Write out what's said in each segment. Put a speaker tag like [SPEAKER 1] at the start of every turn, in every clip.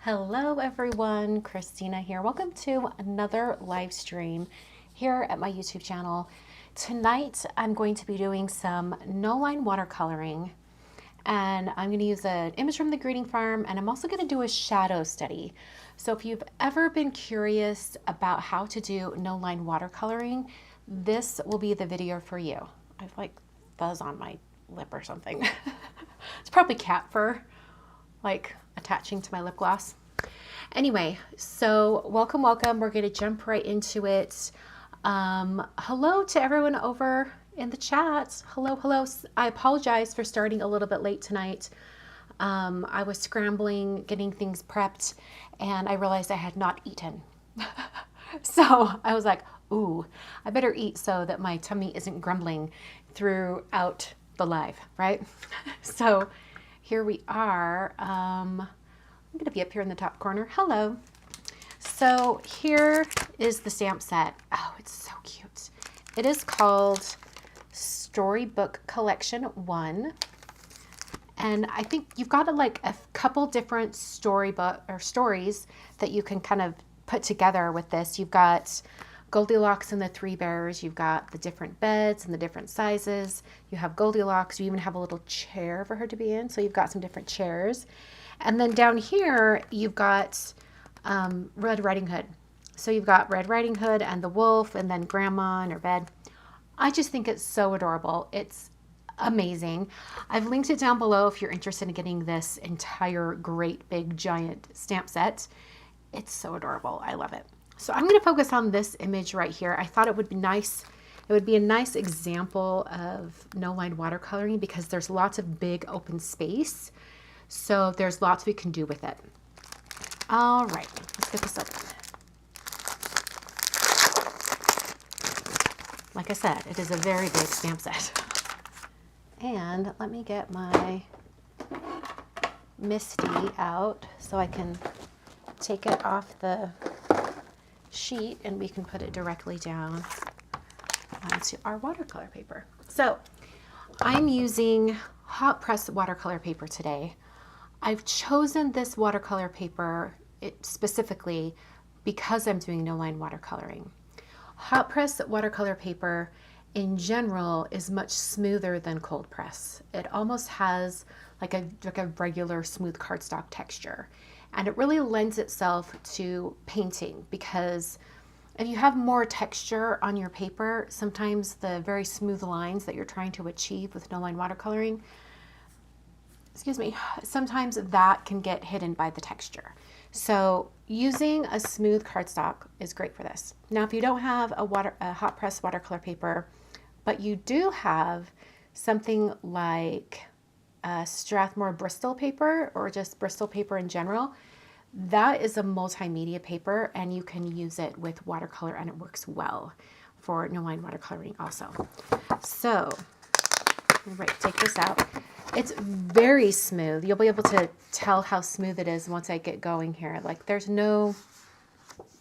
[SPEAKER 1] Hello everyone, Christina here. Welcome to another live stream here at my YouTube channel. Tonight I'm going to be doing some no-line watercoloring, and I'm going to use an image from the greeting farm, and I'm also going to do a shadow study. So if you've ever been curious about how to do no-line watercoloring, this will be the video for you. I have like fuzz on my lip or something. It's probably cat fur, like attaching to my lip gloss. Anyway, so welcome. We're going to jump right into it. Hello to everyone over in the chat. Hello. I apologize for starting a little bit late tonight. I was scrambling, getting things prepped, and I realized I had not eaten. So I was like, ooh, I better eat so that my tummy isn't grumbling throughout the live, right? So here we are. I'm going to be up here in the top corner. Hello. So here is the stamp set. Oh, it's so cute. It is called Storybook Collection 1. And I think you've got like a couple different storybook or stories that you can kind of put together with this. You've got Goldilocks and the Three Bears. You've got the different beds and the different sizes. You have Goldilocks. You even have a little chair for her to be in. So you've got some different chairs. And then down here, you've got Red Riding Hood. So you've got Red Riding Hood and the wolf, and then grandma in her bed. I just think it's so adorable. It's amazing. I've linked it down below if you're interested in getting this entire great big giant stamp set. It's so adorable. I love it. So I'm going to focus on this image right here. I thought it would be nice. It would be a nice example of no-line watercoloring because there's lots of big open space. So there's lots we can do with it. All right, let's get this open. Like I said, it is a very big stamp set. And let me get my MISTI out so I can take it off the sheet and we can put it directly down onto our watercolor paper. So I'm using hot press watercolor paper today. I've chosen this watercolor paper specifically because I'm doing no-line watercoloring. Hot press watercolor paper in general is much smoother than cold press. It almost has like a regular smooth cardstock texture. And it really lends itself to painting because if you have more texture on your paper, sometimes the very smooth lines that you're trying to achieve with no-line watercoloring, sometimes that can get hidden by the texture. So using a smooth cardstock is great for this. Now, if you don't have a hot press watercolor paper, but you do have something like Strathmore Bristol paper or just Bristol paper in general, that is a multimedia paper and you can use it with watercolor and it works well for no-line watercoloring also. So, all right, take this out. It's very smooth. You'll be able to tell how smooth it is once I get going here. Like there's no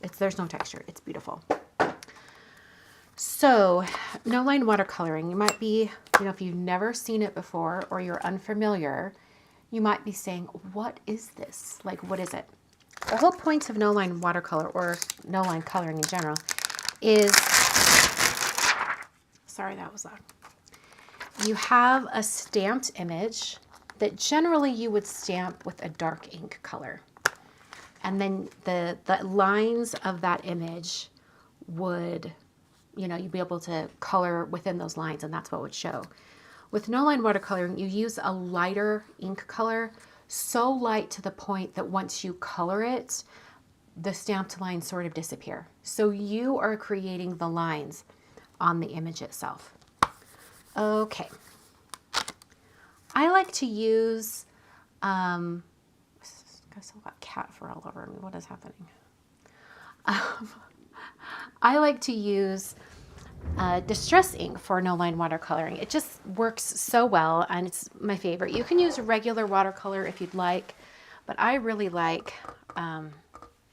[SPEAKER 1] texture. It's beautiful. So no-line watercoloring, you might be, if you've never seen it before or you're unfamiliar, you might be saying, what is this? Like, what is it? The whole point of no-line watercolor or no-line coloring in general is, sorry, that was loud. You have a stamped image that generally you would stamp with a dark ink color. And then the lines of that image would, you'd be able to color within those lines and that's what would show. With no-line watercoloring, you use a lighter ink color, so light to the point that once you color it, the stamped lines sort of disappear. So you are creating the lines on the image itself. Okay. I like to use, I still got cat fur all over me. What is happening? I like to use distress ink for no-line watercoloring. It just works so well and it's my favorite. You can use regular watercolor if you'd like, but I really like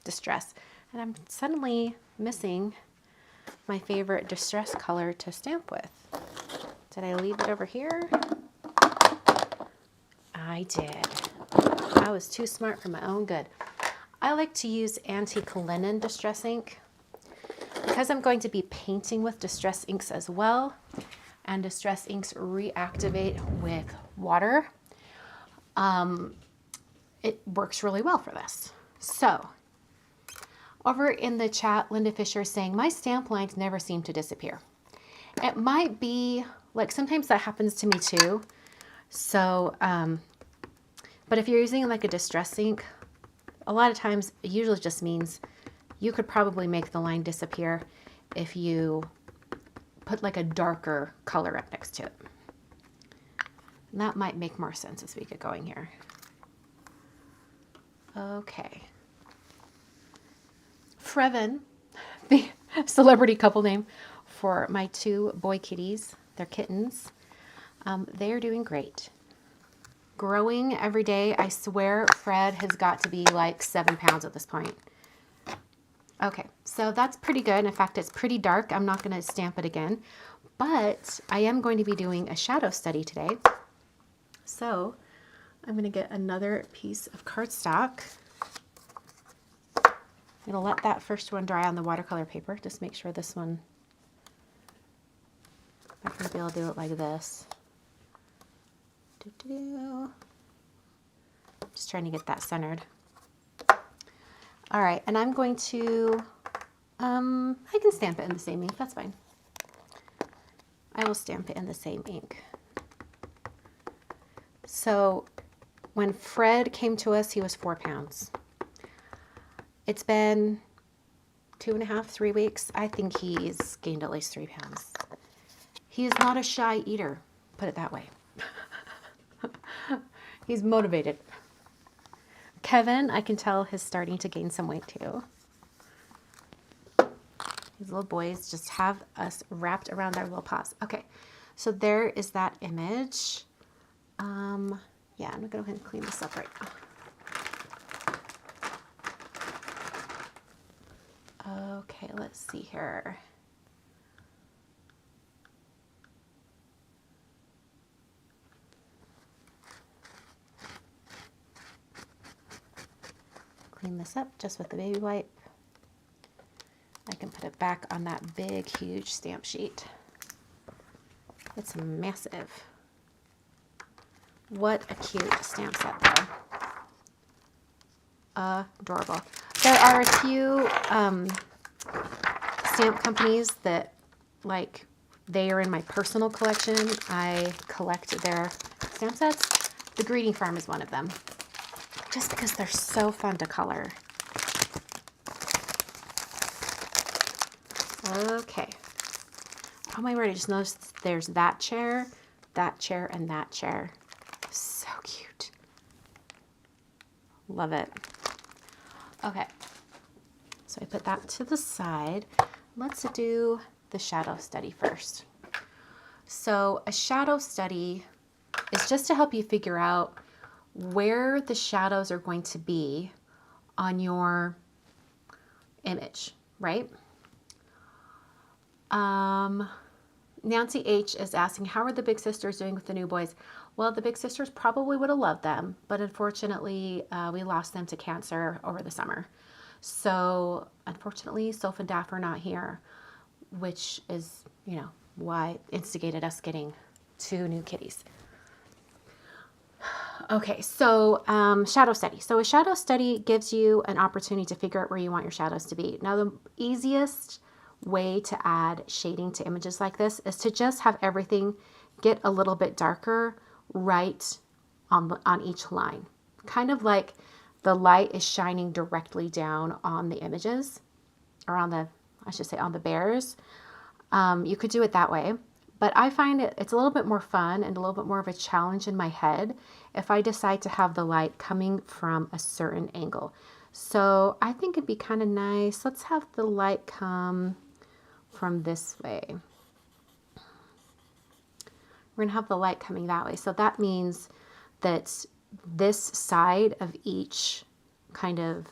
[SPEAKER 1] distress. And I'm suddenly missing my favorite distress color to stamp with. Did I leave it over here? I did. I was too smart for my own good. I like to use antique linen distress ink because I'm going to be painting with distress inks as well, and distress inks reactivate with water. It works really well for this. So over in the chat, Linda Fisher is saying, my stamp lines never seem to disappear. It might be, like, sometimes that happens to me too. So, but if you're using like a distress ink, a lot of times it usually just means you could probably make the line disappear if you put like a darker color up next to it. And that might make more sense as we get going here. Okay. Freven, the celebrity couple name for my two boy kitties, they're kittens. They are doing great. Growing every day. I swear Fred has got to be like 7 pounds at this point. Okay, so that's pretty good. In fact, it's pretty dark. I'm not going to stamp it again, but I am going to be doing a shadow study today. So I'm going to get another piece of cardstock. I'm going to let that first one dry on the watercolor paper. Just make sure this one, I'm going to be able to do it like this. Just trying to get that centered. All right, and I'm going to, I can stamp it in the same ink, that's fine. I will stamp it in the same ink. So when Fred came to us, he was 4 pounds. It's been 2.5, 3 weeks. I think he's gained at least 3 pounds. He is not a shy eater, put it that way. He's motivated. Kevin, I can tell, is starting to gain some weight too. These little boys just have us wrapped around their little paws. Okay, so there is that image. Yeah, I'm gonna go ahead and clean this up right now. Okay, let's see here. Clean this up just with the baby wipe. I can put it back on that big, huge stamp sheet. It's massive. What a cute stamp set though. Adorable. There are a few stamp companies that, like, they are in my personal collection. I collect their stamp sets. The Greeting Farm is one of them. Just because they're so fun to color. Okay. Oh my word, I just noticed there's that chair, and that chair. So cute. Love it. Okay. So I put that to the side. Let's do the shadow study first. So a shadow study is just to help you figure out where the shadows are going to be on your image, right? Nancy H is asking, how are the big sisters doing with the new boys? Well, the big sisters probably would have loved them, but unfortunately, we lost them to cancer over the summer. So unfortunately, Soph and Daff are not here, which is, you know, why instigated us getting 2 new kitties. Okay, so shadow study. So a shadow study gives you an opportunity to figure out where you want your shadows to be. Now, the easiest way to add shading to images like this is to just have everything get a little bit darker right on each line. Kind of like the light is shining directly down on the images, or on the, I should say, on the bears. You could do it that way. But I find it's a little bit more fun and a little bit more of a challenge in my head if I decide to have the light coming from a certain angle. So I think it'd be kind of nice. Let's have the light come from this way. We're going to have the light coming that way. So that means that this side of each kind of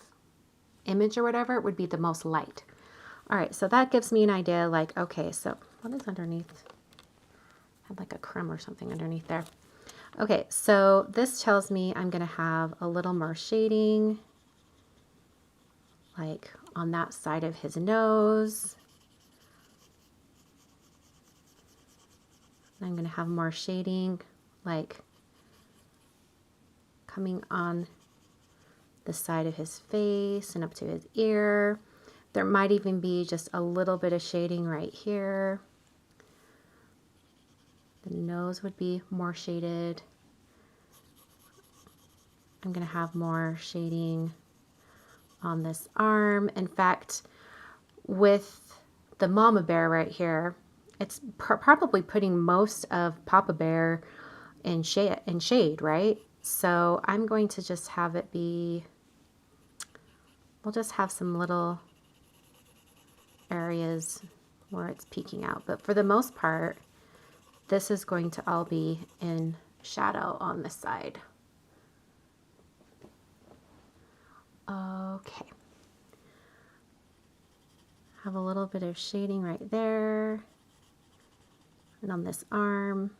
[SPEAKER 1] image or whatever would be the most light. All right, so that gives me an idea, like, okay, so what is underneath? Had like a crumb or something underneath there. Okay, so this tells me I'm going to have a little more shading like on that side of his nose. I'm going to have more shading like coming on the side of his face and up to his ear. There might even be just a little bit of shading right here. The nose would be more shaded. I'm going to have more shading on this arm. In fact, with the mama bear right here, it's probably putting most of Papa Bear in shade, right? So I'm going to just have it be, we'll just have some little areas where it's peeking out. But for the most part, this is going to all be in shadow on this side. Okay. Have a little bit of shading right there. And on this arm.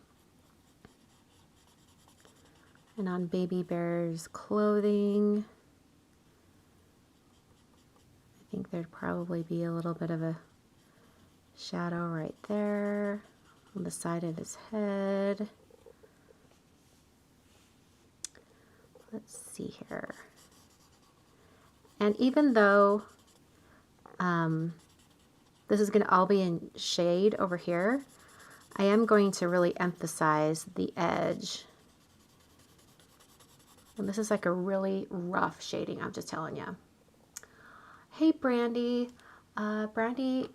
[SPEAKER 1] And on Baby Bear's clothing. I think there'd probably be a little bit of a shadow right there on the side of his head. Let's see here. And even though this is going to all be in shade over here, I am going to really emphasize the edge. And this is like a really rough shading, I'm just telling you. Hey, Brandy. Brandy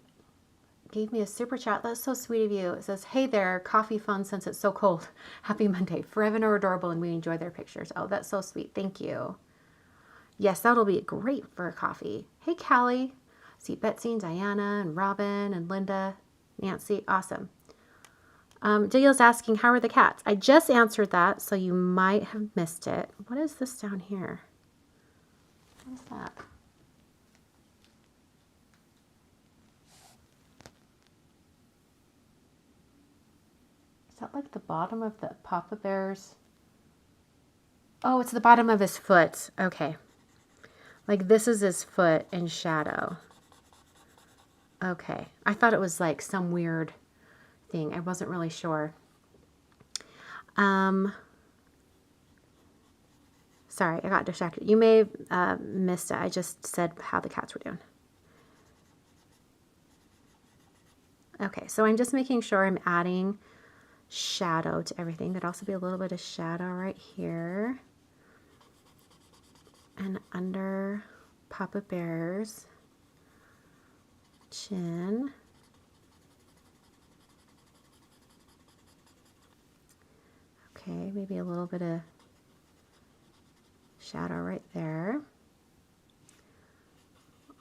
[SPEAKER 1] gave me a super chat. That's so sweet of you. It says, hey there, coffee fun since it's so cold. Happy Monday. Forever are adorable and we enjoy their pictures. Oh, that's so sweet. Thank you. Yes, that'll be great for a coffee. Hey, Callie. See Betsy and Diana and Robin and Linda, Nancy. Awesome. Daniel's asking, how are the cats? I just answered that, so you might have missed it. What is this down here? What is that? Is that like the bottom of the Papa Bear's? Oh, it's the bottom of his foot. Okay. Like this is his foot in shadow. Okay. I thought it was like some weird thing. I wasn't really sure. Sorry, I got distracted. You may have missed it. I just said how the cats were doing. Okay, so I'm just making sure I'm adding shadow to everything. There'd also be a little bit of shadow right here. And under Papa Bear's chin. Okay, maybe a little bit of shadow right there.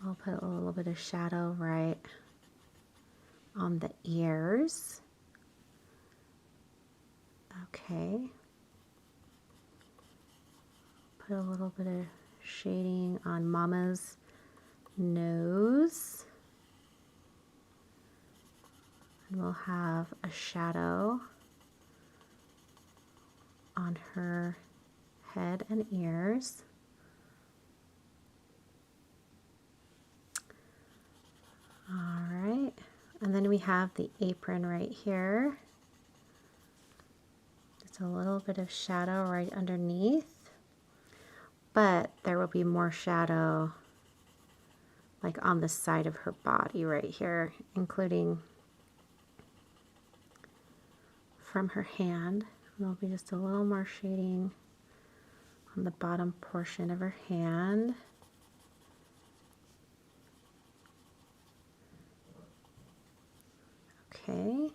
[SPEAKER 1] I'll put a little bit of shadow right on the ears. Okay. Put a little bit of shading on Mama's nose. And we'll have a shadow on her head and ears. All right, and then we have the apron right here. Just a little bit of shadow right underneath, but there will be more shadow like on the side of her body right here, including from her hand. There'll be just a little more shading on the bottom portion of her hand. Okay.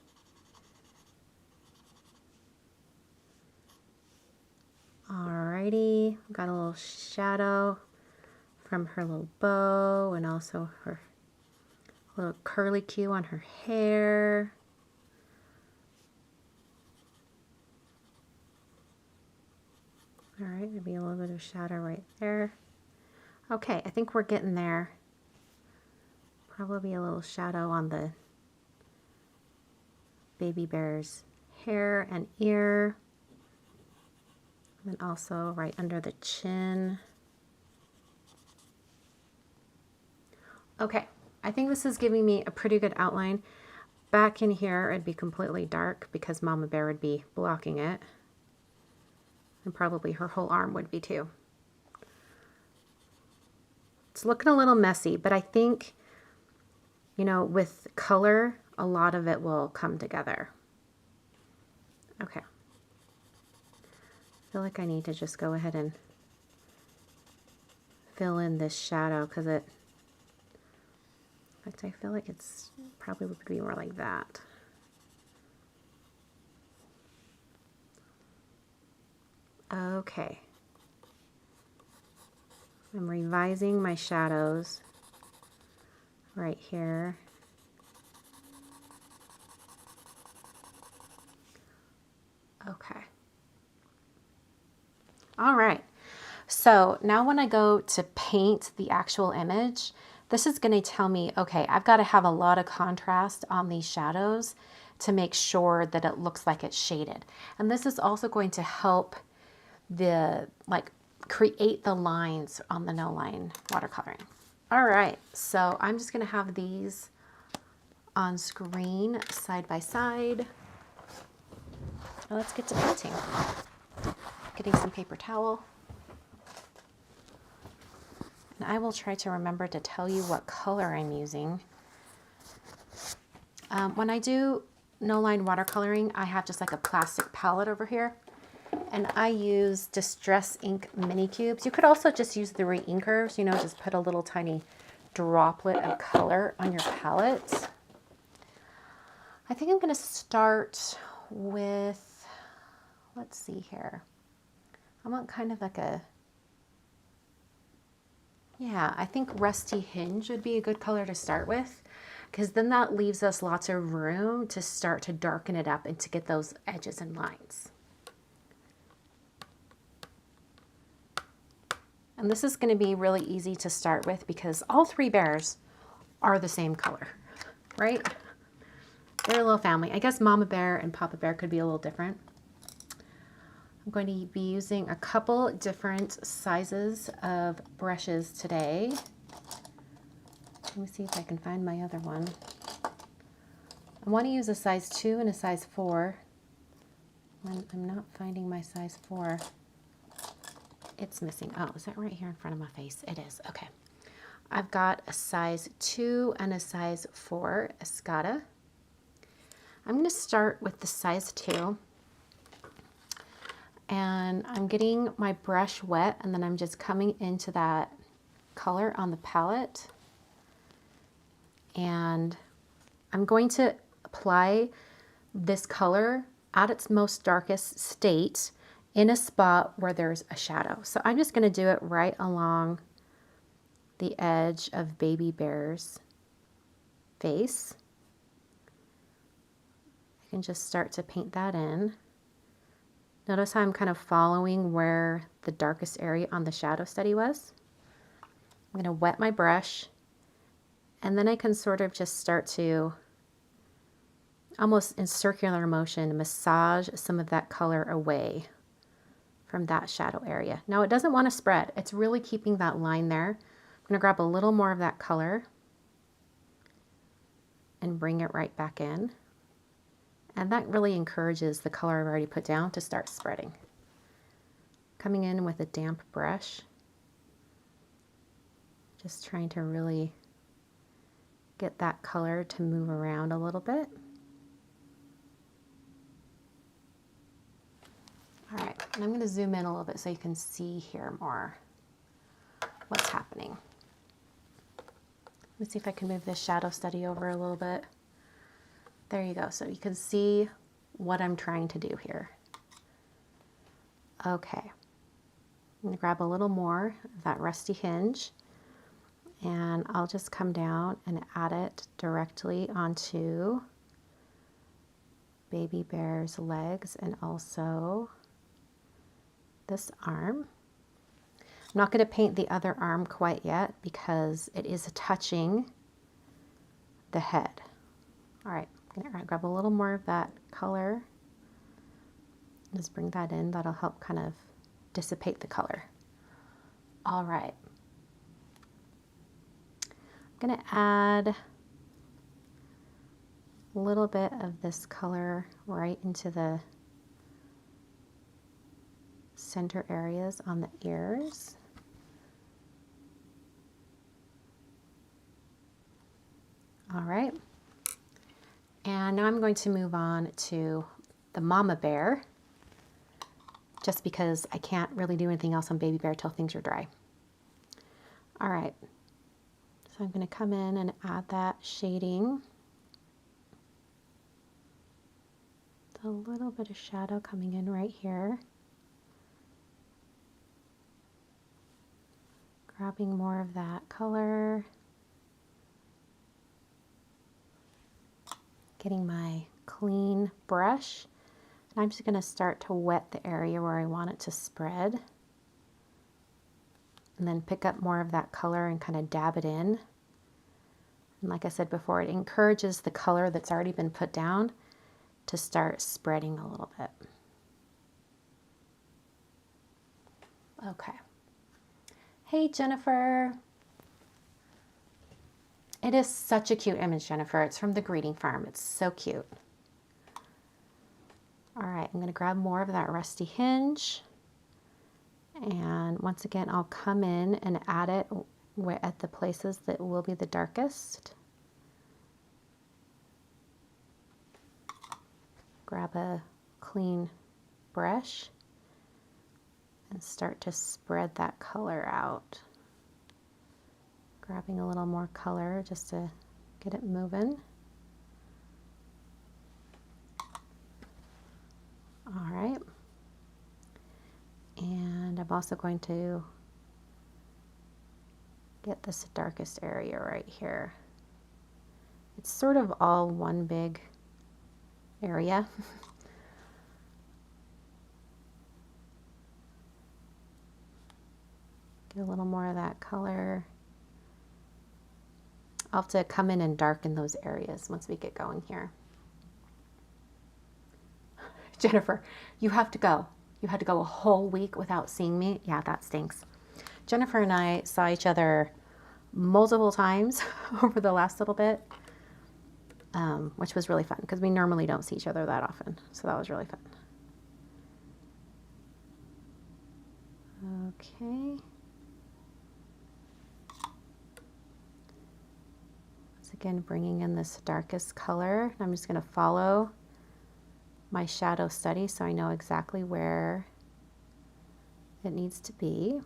[SPEAKER 1] Alrighty, got a little shadow from her little bow and also her little curly cue on her hair. All right, maybe a little bit of shadow right there. Okay, I think we're getting there. Probably a little shadow on the Baby Bear's hair and ear. And then also right under the chin. Okay, I think this is giving me a pretty good outline. Back in here, it'd be completely dark because Mama Bear would be blocking it. And probably her whole arm would be too. It's looking a little messy, but I think, you know, with color, a lot of it will come together. Okay. I feel like I need to just go ahead and fill in this shadow because it, in fact, I feel like it's probably would be more like that. Okay. I'm revising my shadows right here. Okay. All right. So now when I go to paint the actual image, this is going to tell me, okay, I've got to have a lot of contrast on these shadows to make sure that it looks like it's shaded. And this is also going to help the, like, create the lines on the no line watercoloring. All right, so I'm just going to have these on screen side by side. Now let's get to painting. Getting some paper towel. And I will try to remember to tell you what color I'm using. When I do no line watercoloring, I have just like a plastic palette over here. And I use Distress Ink mini cubes. You could also just use the re-inkers, you know, just put a little tiny droplet of color on your palette. I think I'm going to start with, let's see here. I want kind of like a, yeah, I think Rusty Hinge would be a good color to start with, because then that leaves us lots of room to start to darken it up and to get those edges and lines. And this is going to be really easy to start with because all three bears are the same color, right? They're a little family. I guess Mama Bear and Papa Bear could be a little different. I'm going to be using a couple different sizes of brushes today. Let me see if I can find my other one. I want to use a size 2 and a size 4. I'm not finding my size 4. It's missing. Oh, is that right here in front of my face? It is. Okay. I've got a size 2 and a size 4 Escoda. I'm going to start with the size 2. And I'm getting my brush wet, and then I'm just coming into that color on the palette. And I'm going to apply this color at its most darkest state in a spot where there's a shadow. So I'm just going to do it right along the edge of Baby Bear's face. I can just start to paint that in. Notice how I'm kind of following where the darkest area on the shadow study was. I'm going to wet my brush, and then I can sort of just start to, almost in circular motion, massage some of that color away from that shadow area. Now it doesn't want to spread. It's really keeping that line there. I'm going to grab a little more of that color and bring it right back in. And that really encourages the color I've already put down to start spreading. Coming in with a damp brush. Just trying to really get that color to move around a little bit. All right, and I'm going to zoom in a little bit so you can see here more what's happening. Let me see if I can move this shadow study over a little bit. There you go, so you can see what I'm trying to do here. Okay, I'm going to grab a little more of that Rusty Hinge, and I'll just come down and add it directly onto Baby Bear's legs and also this arm. I'm not going to paint the other arm quite yet because it is touching the head. All right, I'm going to grab a little more of that color. Just bring that in. That'll help kind of dissipate the color. All right. I'm going to add a little bit of this color right into the center areas on the ears. All right. And now I'm going to move on to the mama bear, just because I can't really do anything else on baby bear till things are dry. All right. So I'm going to come in and add that shading. A little bit of shadow coming in right here. Grabbing more of that color. Getting my clean brush. And I'm just going to start to wet the area where I want it to spread. And then pick up more of that color and kind of dab it in. And like I said before, it encourages the color that's already been put down to start spreading a little bit. Okay. Hey, Jennifer. It is such a cute image, Jennifer. It's from the greeting farm. It's so cute. All right, I'm going to grab more of that rusty hinge. And once again, I'll come in and add it at the places that will be the darkest. Grab a clean brush and start to spread that color out. Grabbing a little more color just to get it moving. All right. And I'm also going to get this darkest area right here. It's sort of all one big area. Get a little more of that color. I'll have to come in and darken those areas once we get going here. Jennifer, you have to go. You had to go a whole week without seeing me. Yeah, that stinks. Jennifer and I saw each other multiple times over the last little bit, which was really fun because we normally don't see each other that often. So that was really fun. Okay. Once again, bringing in this darkest color. I'm just going to follow my shadow study so I know exactly where it needs to be.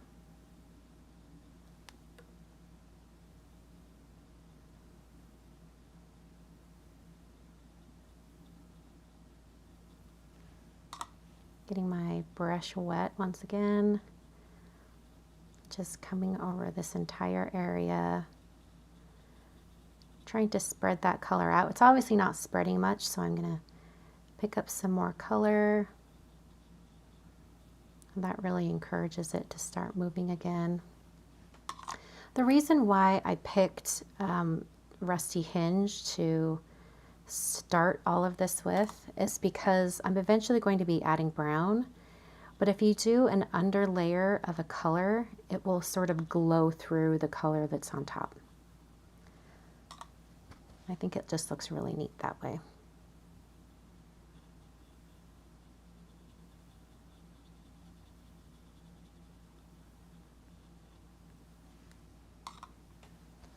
[SPEAKER 1] Getting my brush wet once again. Just coming over this entire area. Trying to spread that color out. It's obviously not spreading much, so I'm going to pick up some more color. And that really encourages it to start moving again. The reason why I picked Rusty Hinge to start all of this with is because I'm eventually going to be adding brown, but if you do an underlayer of a color, it will sort of glow through the color that's on top. I think it just looks really neat that way.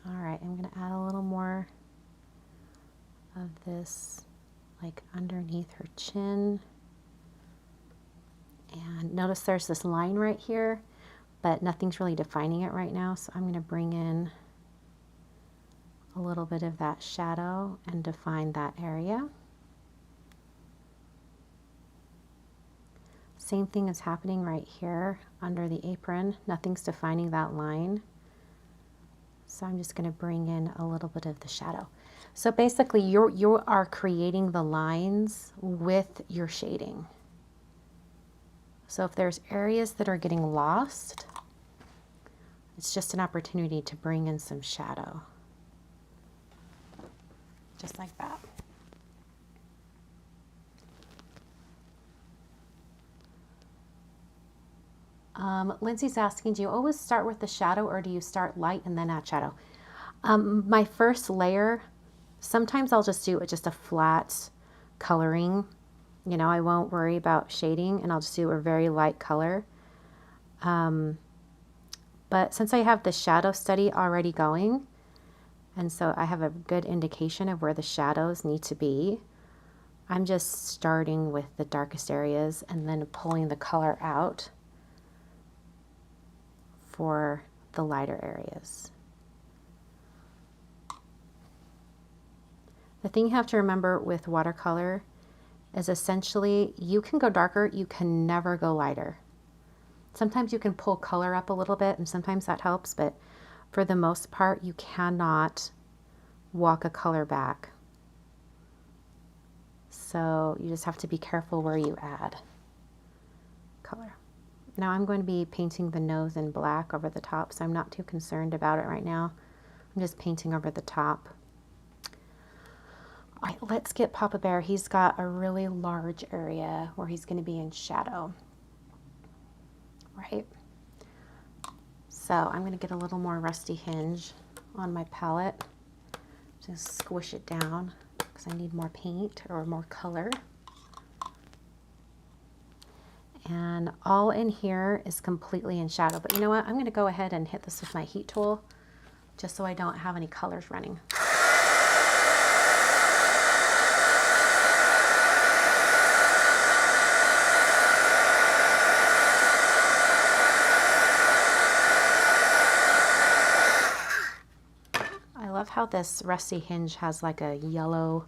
[SPEAKER 1] All right, I'm going to add a little more of this like underneath her chin. And notice there's this line right here, but nothing's really defining it right now. So I'm going to bring in a little bit of that shadow and define that area. Same thing is happening right here under the apron. Nothing's defining that line. So I'm just going to bring in a little bit of the shadow. So basically you are creating the lines with your shading. So if there's areas that are getting lost, it's just an opportunity to bring in some shadow. Just like that. Lindsay's asking, do you always start with the shadow or do you start light and then add shadow? My first layer, sometimes I'll just do just a flat coloring. You know, I won't worry about shading and I'll just do a very light color. But since I have the shadow study already going, and so I have a good indication of where the shadows need to be, I'm just starting with the darkest areas and then pulling the color out for the lighter areas. The thing you have to remember with watercolor is essentially you can go darker, you can never go lighter. Sometimes you can pull color up a little bit and sometimes that helps, but for the most part you cannot walk a color back. So you just have to be careful where you add color. Now I'm going to be painting the nose in black over the top, so I'm not too concerned about it right now. I'm just painting over the top. All right, let's get Papa Bear. He's got a really large area where he's going to be in shadow. Right? So I'm going to get a little more rusty hinge on my palette. Just squish it down because I need more paint or more color. And all in here is completely in shadow. But you know what? I'm going to go ahead and hit this with my heat tool just so I don't have any colors running. I love how this rusty hinge has like a yellow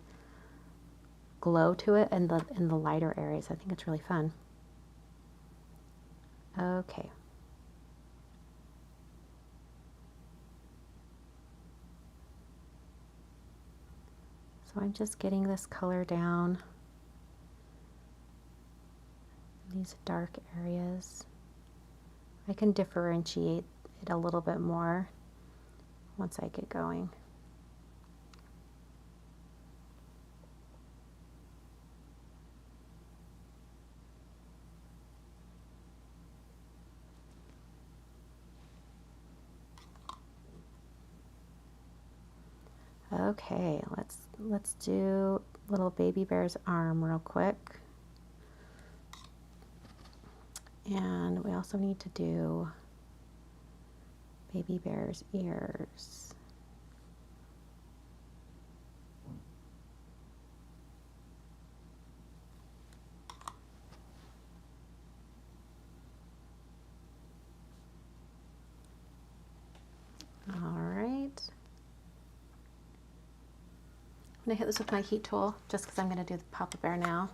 [SPEAKER 1] glow to it in the lighter areas. I think it's really fun. Okay. So I'm just getting this color down in these dark areas. I can differentiate it a little bit more once I get going. Okay, let's do little baby bear's arm real quick. And we also need to do baby bear's ears. All right. I'm going to hit this with my heat tool just because I'm going to do the Papa Bear now.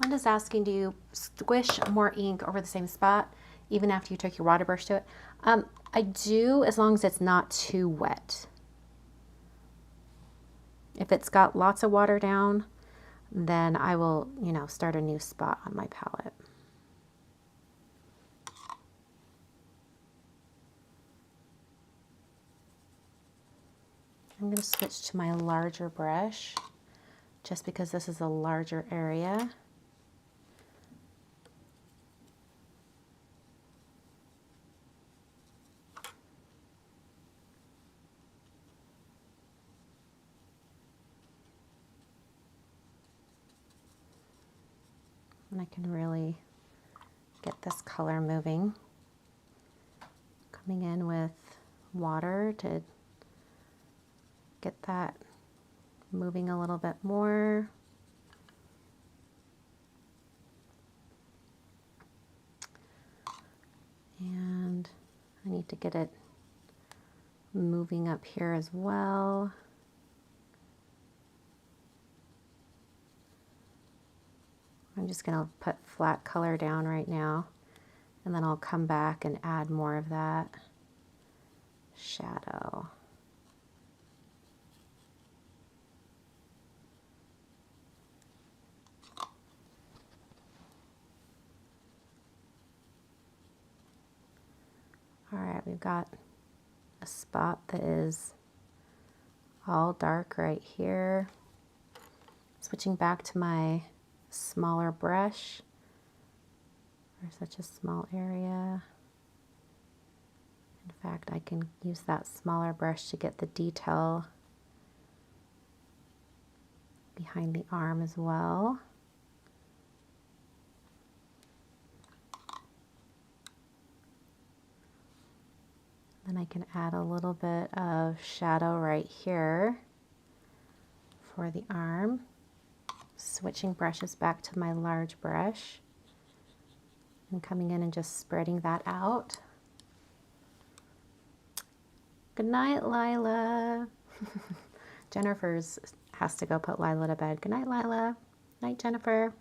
[SPEAKER 1] Linda's asking, do you squish more ink over the same spot even after you took your water brush to it? I do, as long as it's not too wet. If it's got lots of water down, then I will, you know, start a new spot on my palette. I'm going to switch to my larger brush just because this is a larger area. And I can really get this color moving. Coming in with water to get that moving a little bit more. And I need to get it moving up here as well. I'm just going to put flat color down right now, and then I'll come back and add more of that shadow. All right, we've got a spot that is all dark right here. Switching back to my smaller brush. We're for such a small area. In fact, I can use that smaller brush to get the detail behind the arm as well. Then I can add a little bit of shadow right here for the arm. Switching brushes back to my large brush and coming in and just spreading that out. Good night, Lila. Jennifer's has to go put Lila to bed. Good night, Lila. Night, Jennifer.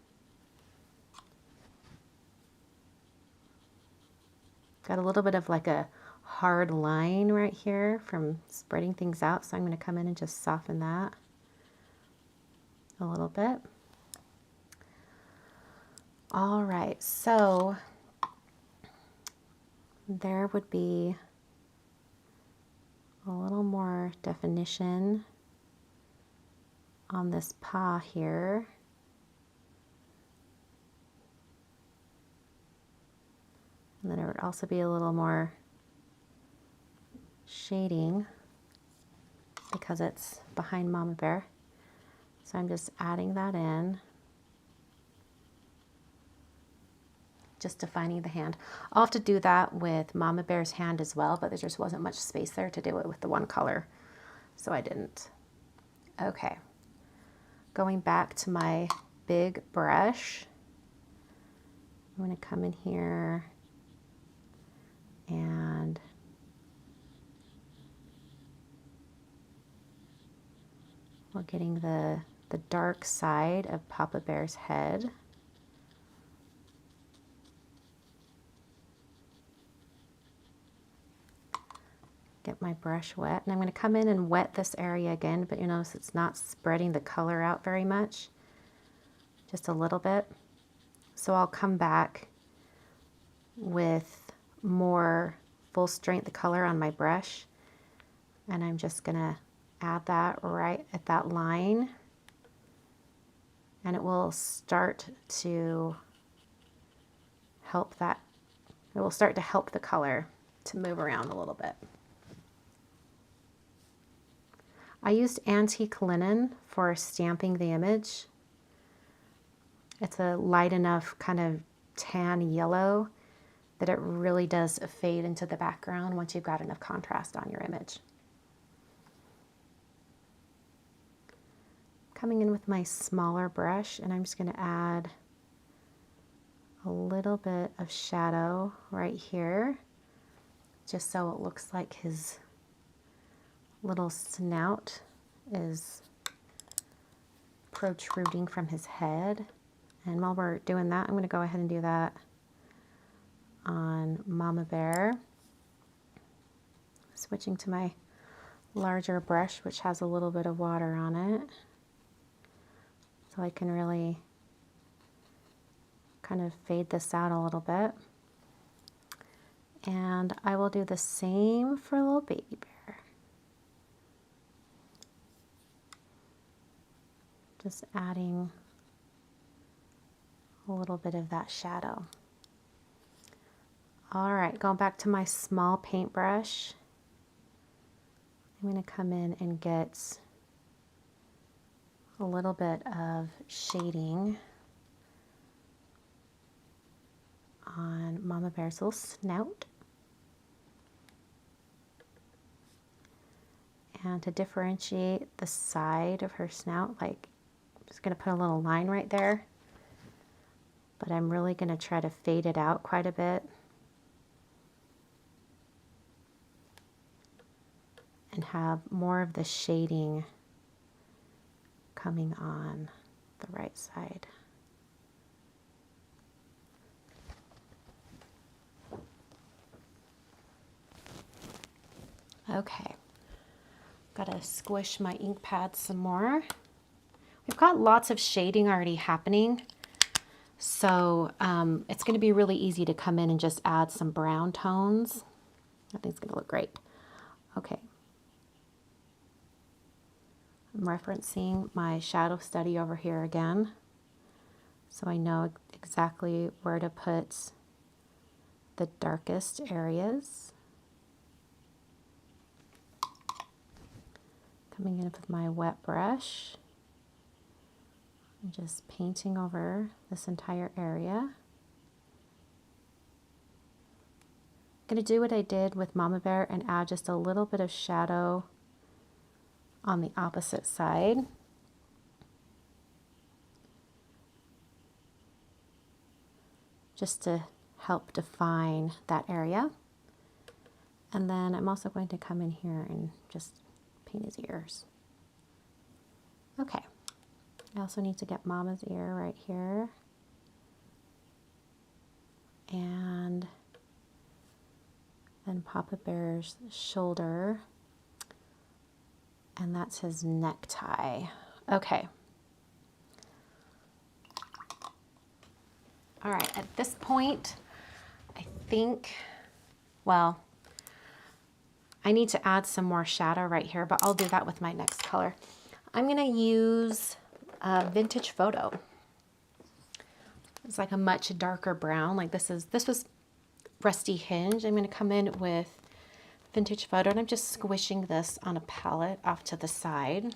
[SPEAKER 1] Got a little bit of like a hard line right here from spreading things out, so I'm going to come in and just soften that a little bit. All right, so there would be a little more definition on this paw here. And then there would also be a little more shading because it's behind Mama Bear. So I'm just adding that in. Just defining the hand. I'll have to do that with Mama Bear's hand as well, but there just wasn't much space there to do it with the one color, so I didn't. Okay, going back to my big brush, I'm going to come in here and we're getting the dark side of Papa Bear's head. Get my brush wet, and I'm going to come in and wet this area again, but you notice it's not spreading the color out very much, just a little bit. So I'll come back with more full strength color on my brush, and I'm just going to add that right at that line, and it will start to help that, it will start to help the color to move around a little bit. I used antique linen for stamping the image. It's a light enough kind of tan yellow that it really does fade into the background once you've got enough contrast on your image. Coming in with my smaller brush, and I'm just going to add a little bit of shadow right here, just so it looks like his little snout is protruding from his head. And while we're doing that, I'm going to go ahead and do that on Mama Bear. Switching to my larger brush, which has a little bit of water on it, so I can really kind of fade this out a little bit. And I will do the same for little baby bear. Just adding a little bit of that shadow. All right, going back to my small paintbrush, I'm going to come in and get a little bit of shading on Mama Bear's little snout. And to differentiate the side of her snout, like, I'm just going to put a little line right there, but I'm really going to try to fade it out quite a bit and have more of the shading coming on the right side. Okay, gotta squish my ink pad some more. We've got lots of shading already happening, so it's going to be really easy to come in and just add some brown tones. I think it's going to look great. Okay. I'm referencing my shadow study over here again, so I know exactly where to put the darkest areas. Coming in with my wet brush and just painting over this entire area. I'm going to do what I did with Mama Bear and add just a little bit of shadow on the opposite side. Just to help define that area. And then I'm also going to come in here and just paint his ears. Okay. I also need to get Mama's ear right here. And then Papa Bear's shoulder. And that's his necktie. Okay. All right, at this point, I think, well, I need to add some more shadow right here, but I'll do that with my next color. I'm gonna use Vintage Photo. It's like a much darker brown. Like this was Rusty Hinge. I'm gonna come in with Vintage Photo, and I'm just squishing this on a palette off to the side.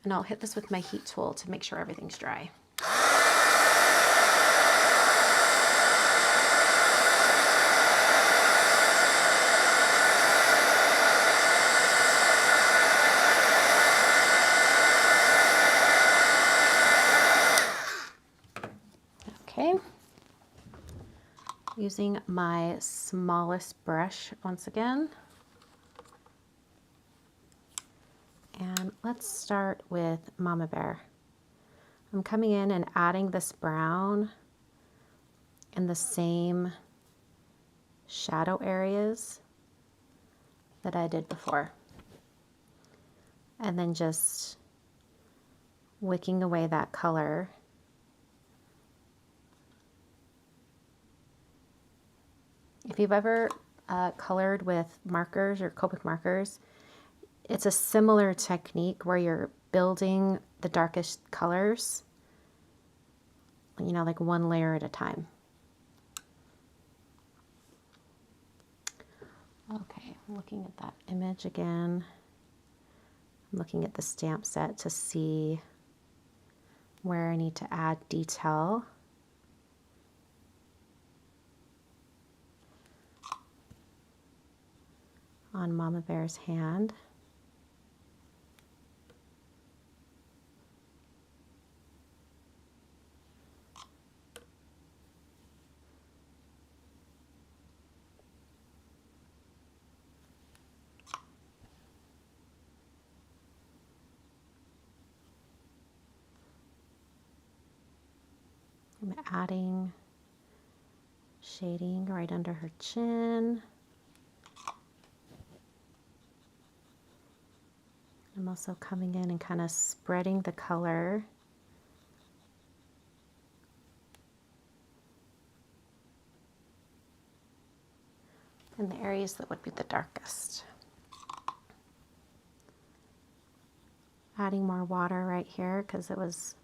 [SPEAKER 1] And I'll hit this with my heat tool to make sure everything's dry. Okay, using my smallest brush once again. And let's start with Mama Bear. I'm coming in and adding this brown in the same shadow areas that I did before. And then just wicking away that color. If you've ever colored with markers or Copic markers, it's a similar technique where you're building the darkest colors, you know, like one layer at a time. Okay, I'm looking at that image again. I'm looking at the stamp set to see where I need to add detail. On Mama Bear's hand. I'm adding shading right under her chin. I'm also coming in and kind of spreading the color. In the areas that would be the darkest. Adding more water right here because it was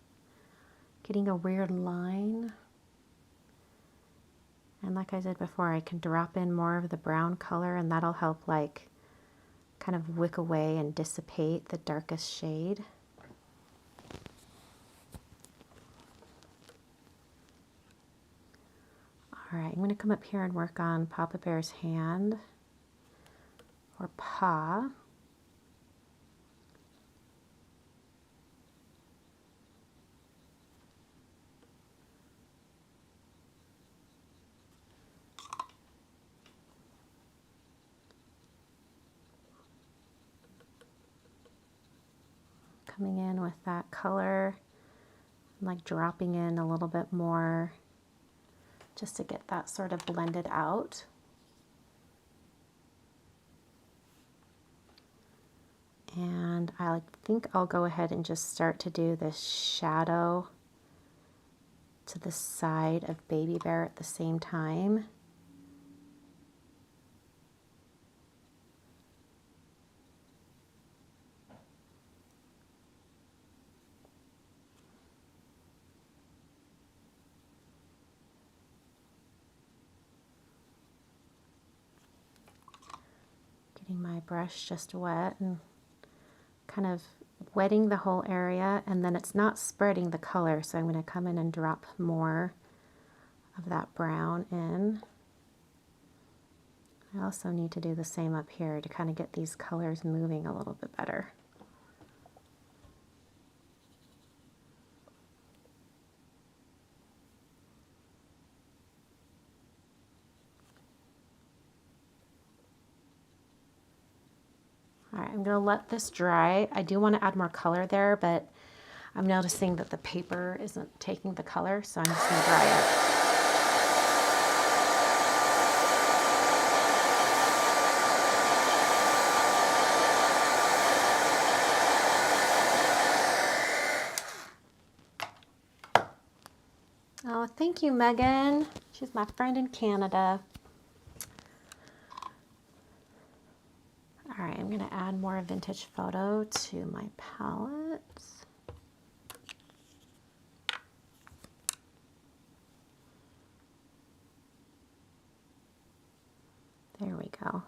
[SPEAKER 1] getting a weird line. And like I did before, I can drop in more of the brown color and that'll help like kind of wick away and dissipate the darkest shade. All right, I'm going to come up here and work on Papa Bear's hand or paw. Coming in with that color, like dropping in a little bit more just to get that sort of blended out. And I think I'll go ahead and just start to do this shadow to the side of Baby Bear at the same time. Getting my brush just wet and kind of wetting the whole area, and then it's not spreading the color, so I'm going to come in and drop more of that brown in. I also need to do the same up here to kind of get these colors moving a little bit better. All right, I'm going to let this dry. I do want to add more color there, but I'm noticing that the paper isn't taking the color, so I'm just going to dry it. Oh, thank you, Megan. She's my friend in Canada. All right, I'm going to add more vintage photo to my palette. There we go.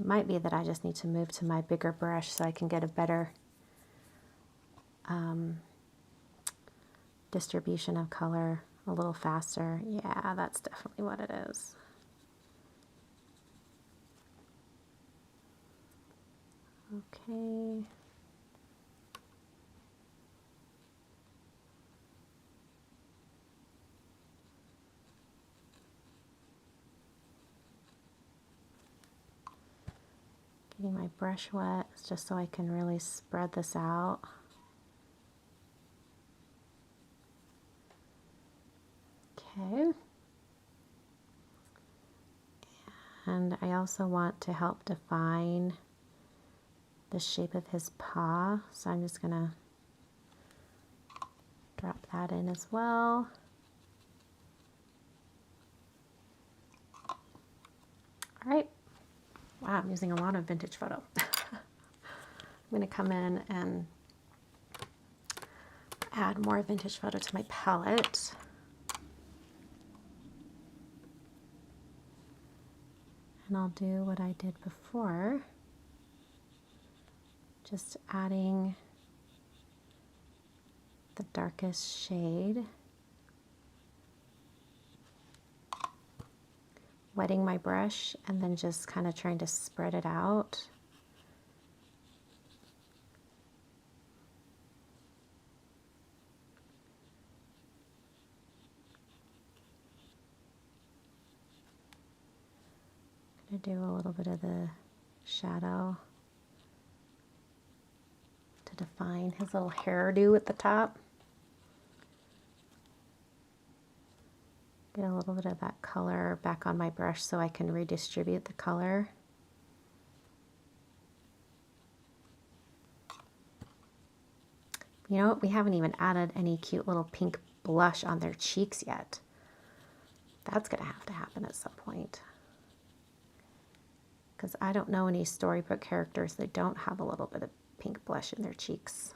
[SPEAKER 1] It might be that I just need to move to my bigger brush so I can get a better distribution of color a little faster. Yeah, that's definitely what it is. Okay. Getting my brush wet just so I can really spread this out. Okay. And I also want to help define the shape of his paw, so I'm just gonna drop that in as well. All right. Wow, I'm using a lot of vintage photo. I'm gonna come in and add more vintage photo to my palette. And I'll do what I did before, just adding the darkest shade, wetting my brush, and then just kind of trying to spread it out. I'm going to do a little bit of the shadow to define his little hairdo at the top. Get a little bit of that color back on my brush so I can redistribute the color. You know what? We haven't even added any cute little pink blush on their cheeks yet. That's going to have to happen at some point. Because I don't know any Storybook characters that don't have a little bit of pink blush in their cheeks.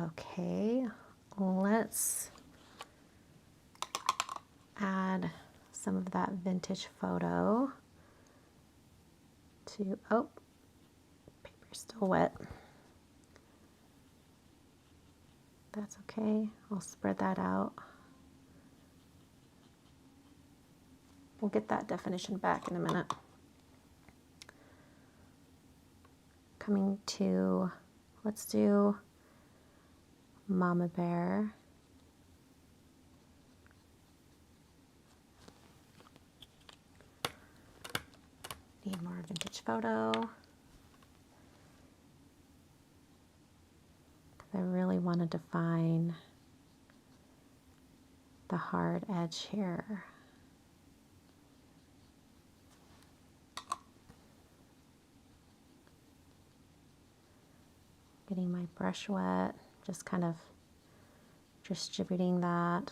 [SPEAKER 1] Okay, let's add some of that vintage photo to, oh, paper's still wet. That's okay, I'll spread that out. We'll get that definition back in a minute. Coming to, let's do Mama Bear. Need more vintage photo. Because I really want to define the hard edge here. getting my brush wet, just kind of distributing that,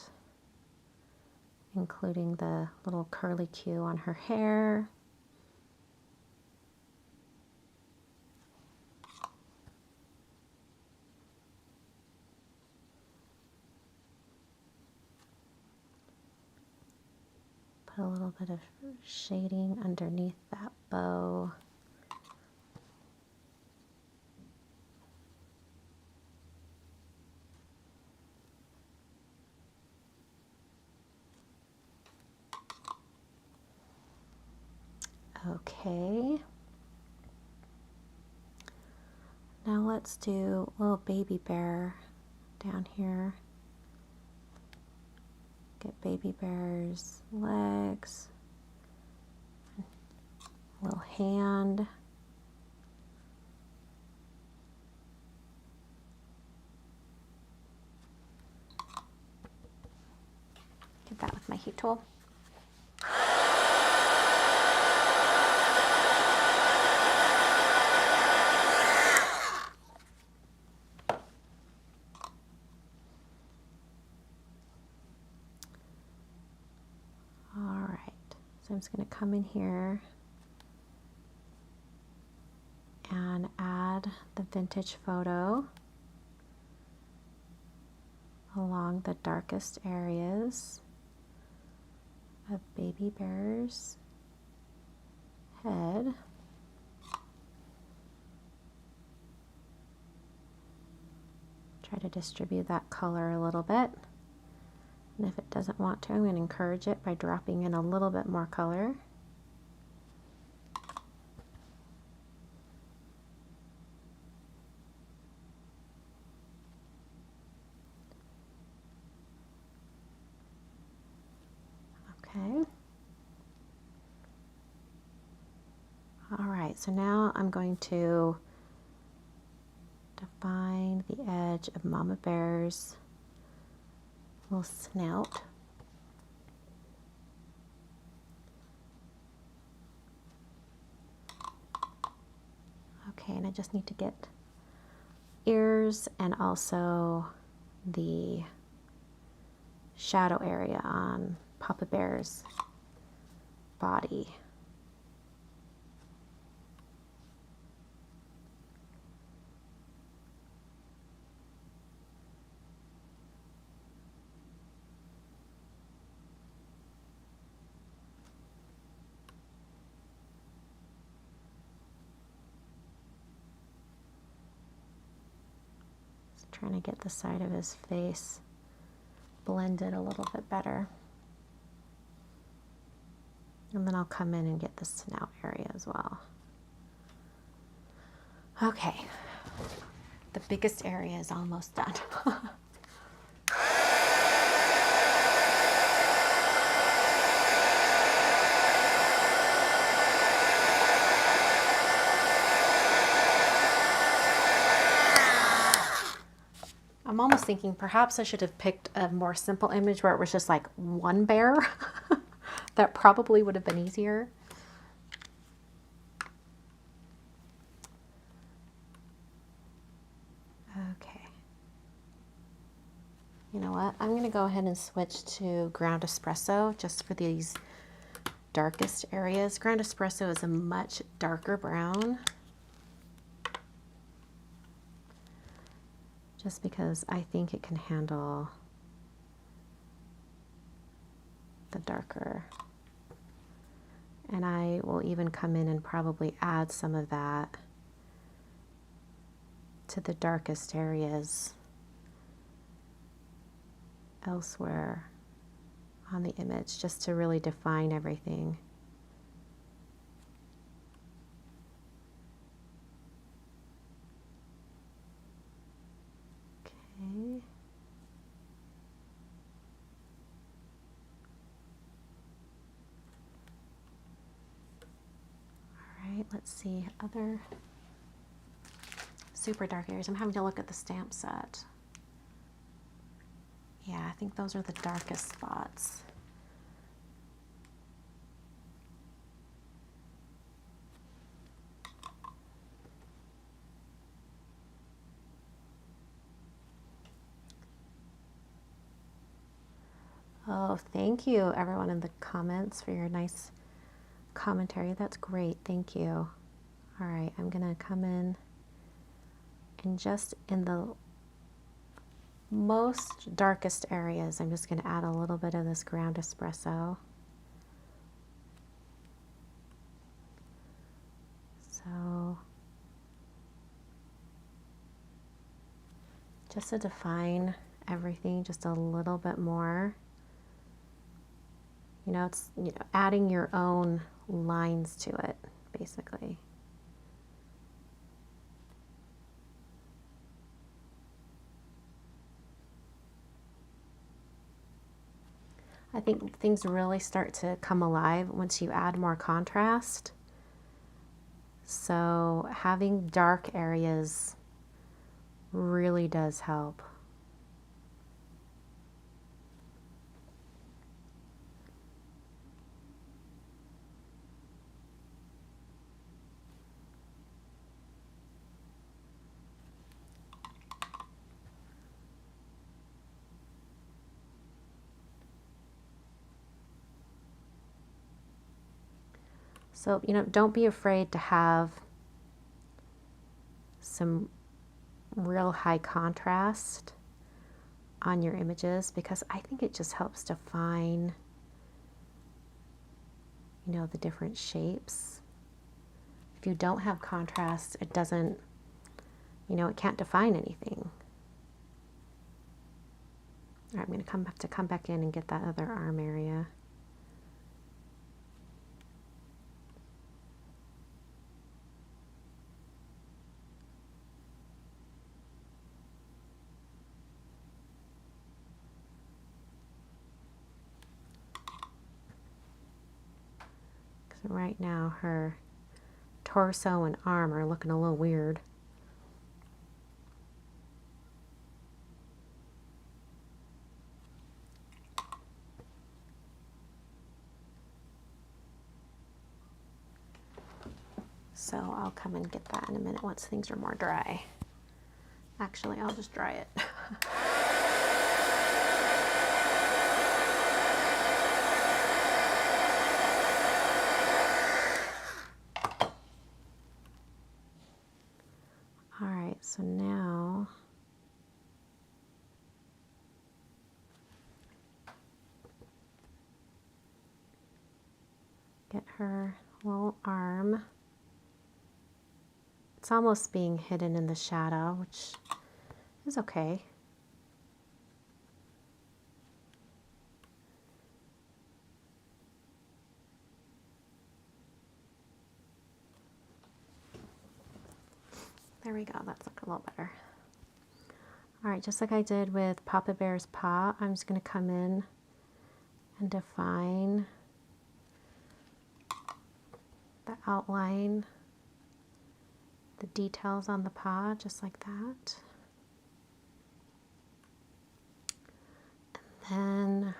[SPEAKER 1] including the little curly Q on her hair. Put a little bit of shading underneath that bow. Okay. Now let's do a little baby bear down here. Get baby bear's legs, a little hand. Get that with my heat tool. So I'm just going to come in here and add the vintage photo along the darkest areas of baby bear's head. Try to distribute that color a little bit. And if it doesn't want to, I'm going to encourage it by dropping in a little bit more color. Okay. All right, so now I'm going to define the edge of Mama Bear's little snout. Okay, and I just need to get ears and also the shadow area on Papa Bear's body. Trying to get the side of his face blended a little bit better. And then I'll come in and get the snout area as well. Okay, the biggest area is almost done. I'm almost thinking perhaps I should have picked a more simple image where it was just like one bear. That probably would have been easier. Okay. You know what? I'm going to go ahead and switch to ground espresso just for these darkest areas. Ground espresso is a much darker brown. Just because I think it can handle the darker. And I will even come in and probably add some of that to the darkest areas elsewhere on the image, just to really define everything. Okay. All right, let's see other super dark areas. I'm having to look at the stamp set. Yeah, I think those are the darkest spots. Oh, thank you everyone in the comments for your nice commentary. That's great. Thank you. All right, I'm gonna come in and just in the most darkest areas, I'm just gonna add a little bit of this ground espresso. So just to define everything just a little bit more. You know, it's, you know, adding your own lines to it, basically. I think things really start to come alive once you add more contrast. So having dark areas really does help. So, you know, don't be afraid to have some real high contrast on your images, because I think it just helps define, you know, the different shapes. If you don't have contrast, it doesn't, you know, it can't define anything. All right, I'm going to have to come back in and get that other arm area. Right now her torso and arm are looking a little weird. So I'll come and get that in a minute once things are more dry. Actually, I'll just dry it. All right, so now get her little arm. It's almost being hidden in the shadow, which is okay. There we go, that's looking a little better. All right, just like I did with Papa Bear's paw, I'm just gonna come in and define the outline, the details on the paw, just like that. And then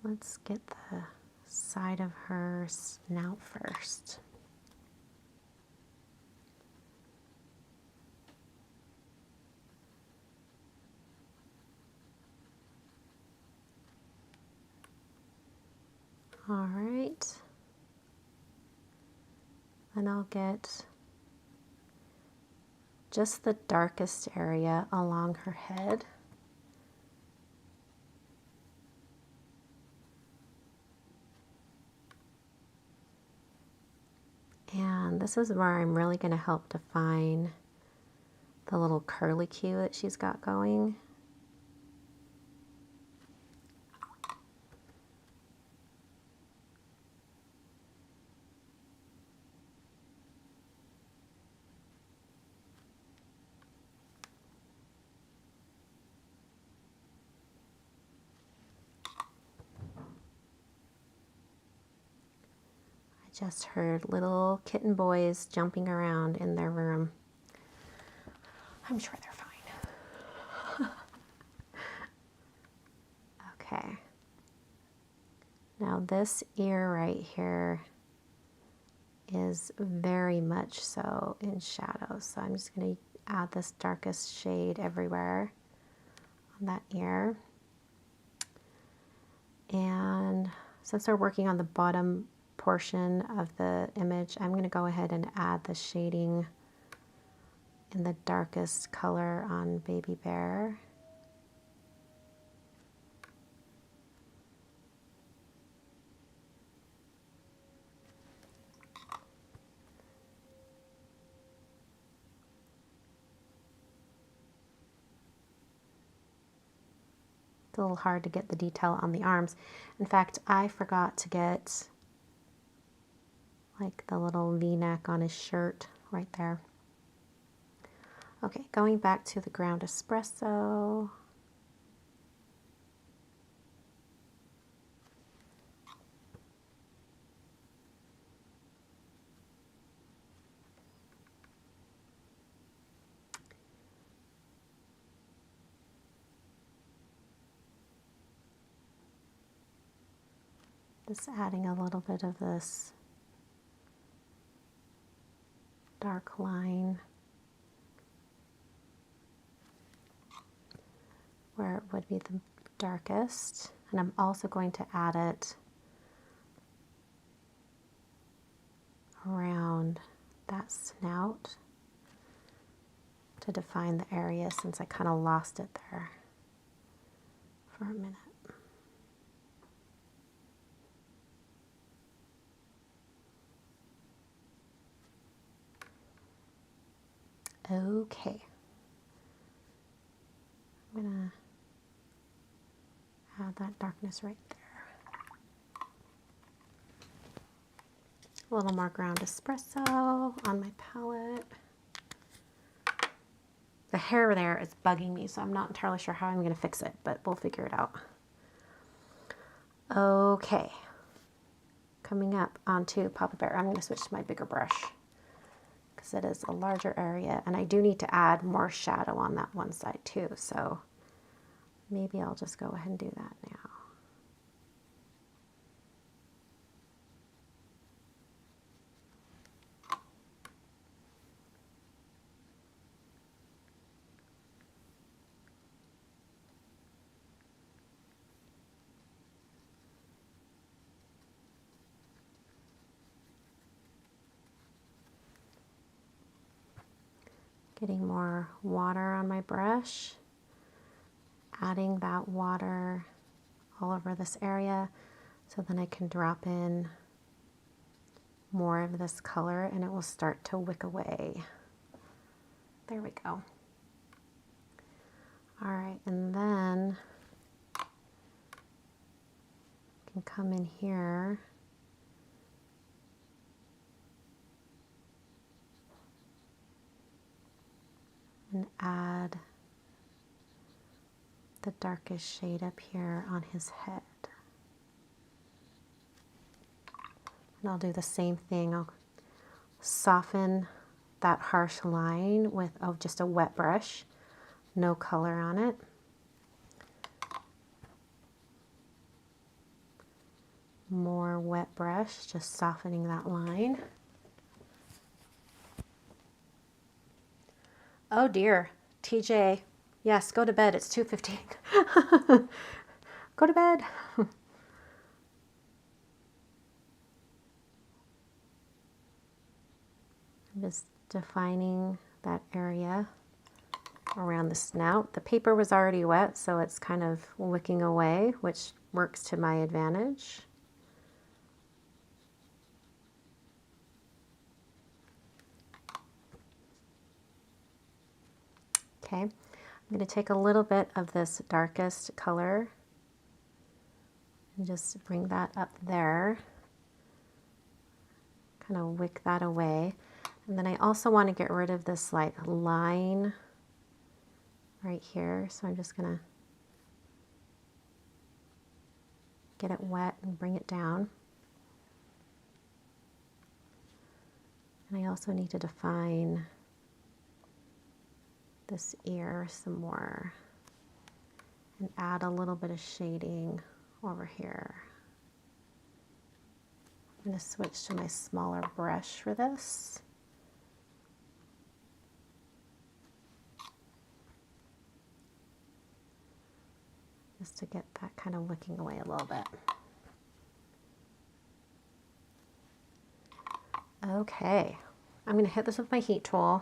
[SPEAKER 1] let's get the side of her snout first. All right, then I'll get just the darkest area along her head. And this is where I'm really going to help define the little curly Q that she's got going. Just heard little kitten boys jumping around in their room. I'm sure they're fine. Okay. Now this ear right here is very much so in shadow. So I'm just going to add this darkest shade everywhere on that ear. since we're working on the bottom portion of the image, I'm going to go ahead and add the shading in the darkest color on Baby Bear. It's a little hard to get the detail on the arms. In fact, I forgot to get like the little V-neck on his shirt right there. Okay, going back to the ground espresso. Just adding a little bit of this dark line where it would be the darkest. And I'm also going to add it around that snout to define the area, since I kind of lost it there for a minute. Okay, I'm gonna add that darkness right there. A little more ground espresso on my palette. The hair there is bugging me, so I'm not entirely sure how I'm gonna fix it, but we'll figure it out. Okay, coming up onto Papa Bear, I'm gonna switch to my bigger brush, because it is a larger area, and I do need to add more shadow on that one side too, so maybe I'll just go ahead and do that now. Getting more water on my brush, adding that water all over this area, so then I can drop in more of this color and it will start to wick away. There we go. All right, and then I can come in here and add the darkest shade up here on his head. And I'll do the same thing. I'll soften that harsh line with just a wet brush, no color on it. More wet brush, just softening that line. Oh dear, TJ, yes, go to bed, it's 2:15. Go to bed. I'm just defining that area around the snout. The paper was already wet, so it's kind of wicking away, which works to my advantage. Okay, I'm going to take a little bit of this darkest color and just bring that up there, kind of wick that away. And then I also want to get rid of this like line right here, so I'm just going to get it wet and bring it down. And I also need to define this ear some more and add a little bit of shading over here. I'm going to switch to my smaller brush for this. Just to get that kind of wicking away a little bit. Okay, I'm going to hit this with my heat tool.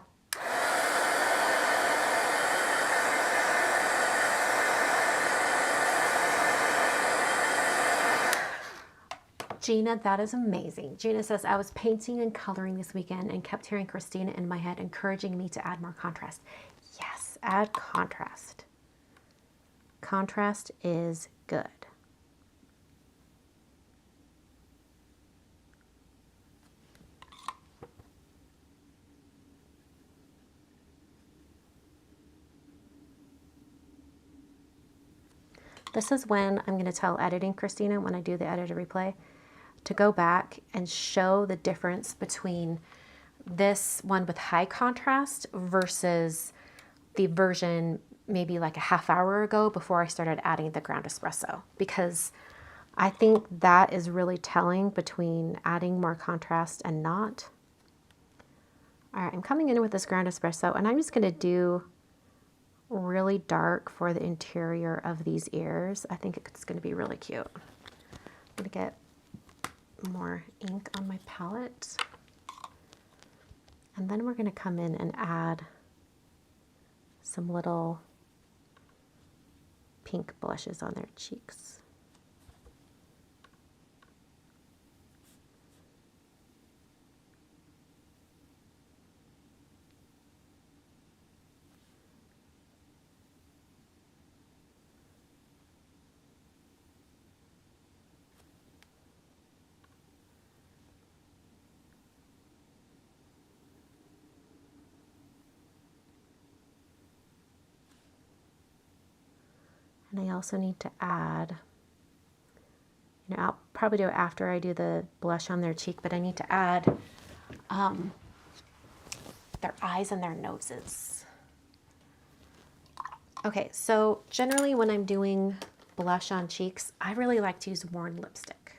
[SPEAKER 1] Gina, that is amazing. Gina says, I was painting and coloring this weekend and kept hearing Christina in my head encouraging me to add more contrast. Yes, add contrast. Contrast is good. This is when I'm going to tell editing Christina, when I do the editor replay, to go back and show the difference between this one with high contrast versus the version maybe like a half hour ago before I started adding the ground espresso, because I think that is really telling between adding more contrast and not. All right, I'm coming in with this ground espresso and I'm just going to do really dark for the interior of these ears. I think it's going to be really cute. I'm going to get more ink on my palette. And then we're going to come in and add some little pink blushes on their cheeks. And I also need to add, I'll probably do it after I do the blush on their cheek, but I need to add their eyes and their noses. Okay, so generally when I'm doing blush on cheeks, I really like to use worn lipstick.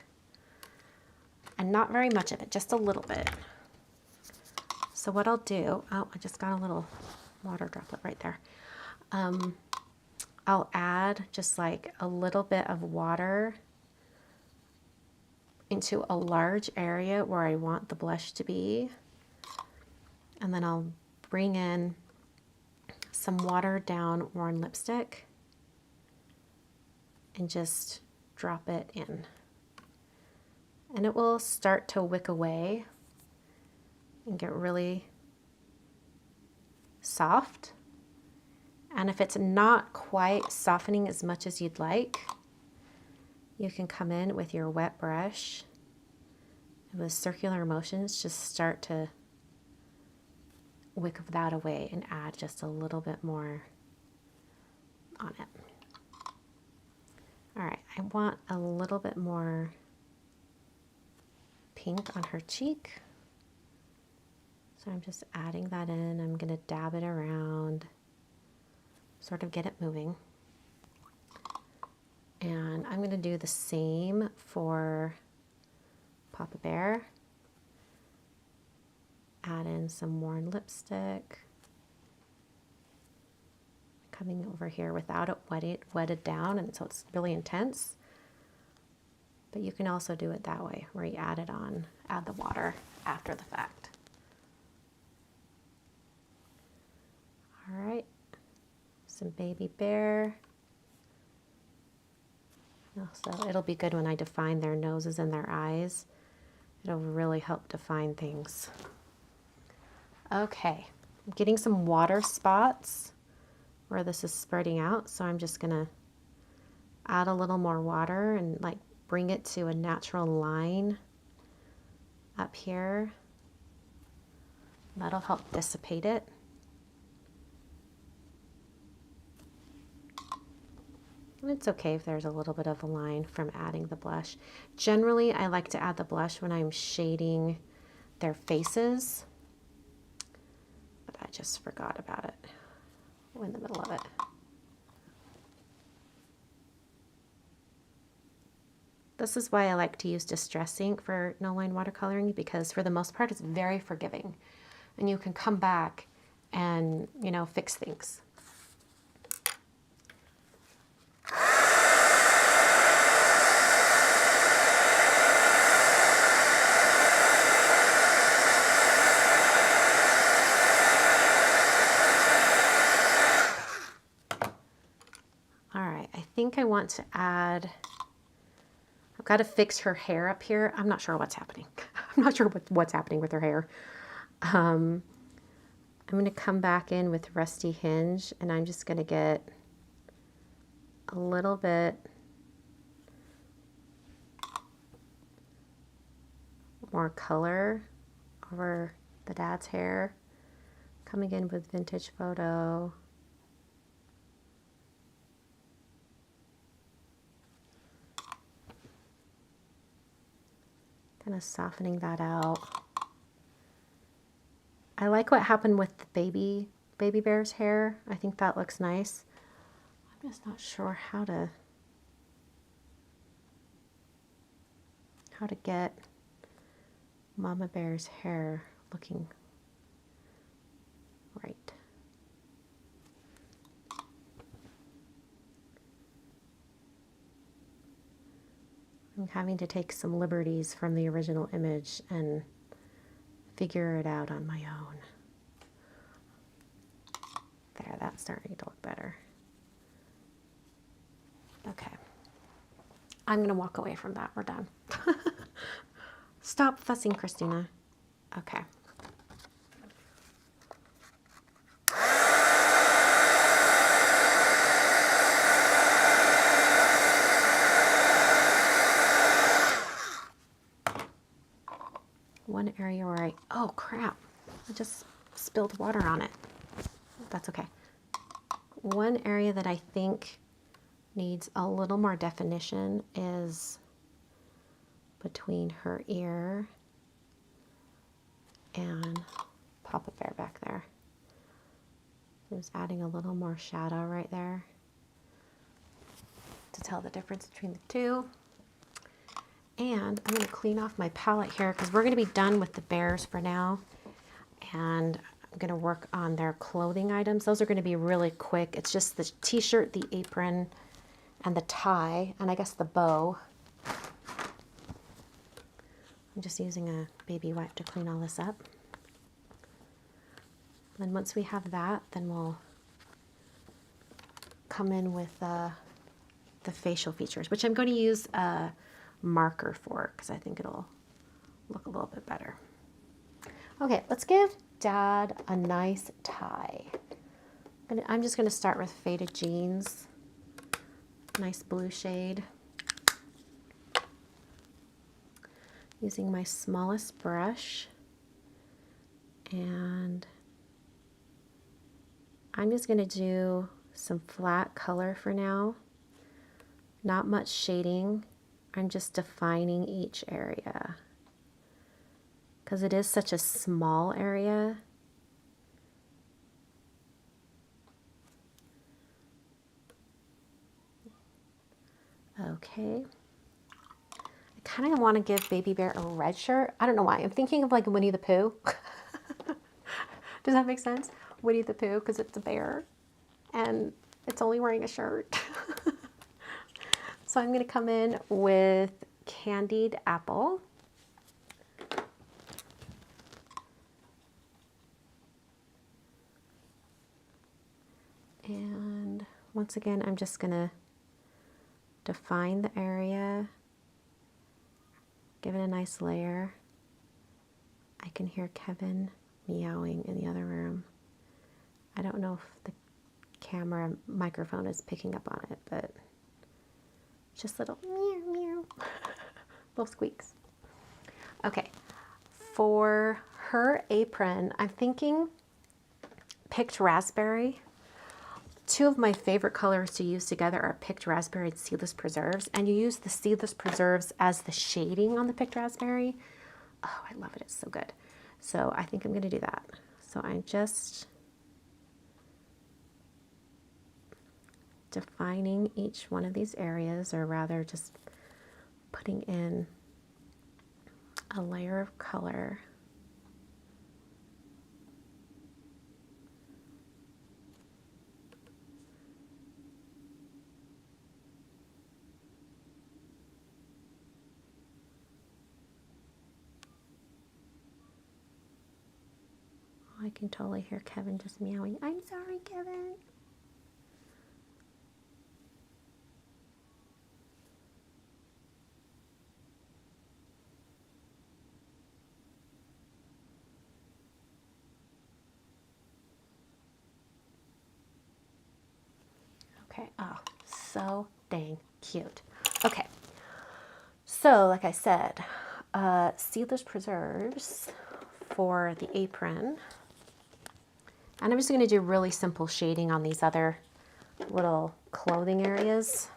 [SPEAKER 1] And not very much of it, just a little bit. So what I'll do, oh, I just got a little water droplet right there. I'll add just like a little bit of water into a large area where I want the blush to be. And then I'll bring in some watered down worn lipstick and just drop it in. And it will start to wick away and get really soft. And if it's not quite softening as much as you'd like, you can come in with your wet brush and with circular motions just start to wick that away and add just a little bit more on it. All right, I want a little bit more pink on her cheek. So I'm just adding that in. I'm going to dab it around, sort of get it moving. And I'm going to do the same for Papa Bear. Add in some worn lipstick. Coming over here without it wetted down, and so it's really intense. But you can also do it that way, where you add the water after the fact. All right, some Baby Bear. Also, it'll be good when I define their noses and their eyes. It'll really help define things. Okay, I'm getting some water spots where this is spreading out, so I'm just gonna add a little more water and like bring it to a natural line up here. That'll help dissipate it. And it's okay if there's a little bit of a line from adding the blush. Generally, I like to add the blush when I'm shading their faces, but I just forgot about it in the middle of it. This is why I like to use distress ink for no line watercoloring, because for the most part it's very forgiving and you can come back and, fix things. think I want to add, I've got to fix her hair up here. I'm not sure what's happening. I'm not sure what's happening with her hair. I'm going to come back in with Rusty Hinge, and I'm just going to get a little bit more color over the dad's hair. Coming in with Vintage Photo. Kind of softening that out. I like what happened with the baby bear's hair. I think that looks nice. I'm just not sure how to get Mama Bear's hair looking right. I'm having to take some liberties from the original image and figure it out on my own. There, that's starting to look better. Okay. I'm going to walk away from that. We're done. Stop fussing, Christina. Okay. One area where oh crap, I just spilled water on it. That's okay. One area that I think needs a little more definition is between her ear and Papa Bear back there. Just adding a little more shadow right there to tell the difference between the two. And I'm going to clean off my palette here because we're going to be done with the bears for now. And I'm going to work on their clothing items. Those are going to be really quick. It's just the t-shirt, the apron, and the tie, and I guess the bow. I'm just using a baby wipe to clean all this up. And once we have that, then we'll come in with the facial features, which I'm going to use a marker for because I think it'll look a little bit better. Okay, let's give Dad a nice tie. I'm just going to start with faded jeans. Nice blue shade. Using my smallest brush. And I'm just going to do some flat color for now. Not much shading. I'm just defining each area. Because it is such a small area. Okay. I kind of want to give Baby Bear a red shirt. I don't know why. I'm thinking of like Winnie the Pooh. Does that make sense? Winnie the Pooh, because it's a bear and it's only wearing a shirt. So I'm going to come in with Candied Apple. And once again, I'm just going to define the area, give it a nice layer. I can hear Kevin meowing in the other room. I don't know if the camera microphone is picking up on it, but just little meow meow, little squeaks. Okay, for her apron, I'm thinking picked raspberry. Two of my favorite colors to use together are picked raspberry and seedless preserves, and you use the seedless preserves as the shading on the picked raspberry. Oh, I love it. It's so good. So I think I'm going to do that. So I'm just defining each one of these areas, or rather just putting in a layer of color. Oh, I can totally hear Kevin just meowing. I'm sorry, Kevin. Okay, oh, so dang cute. Okay, so like I said, seedless preserves for the apron. And I'm just going to do really simple shading on these other little clothing areas.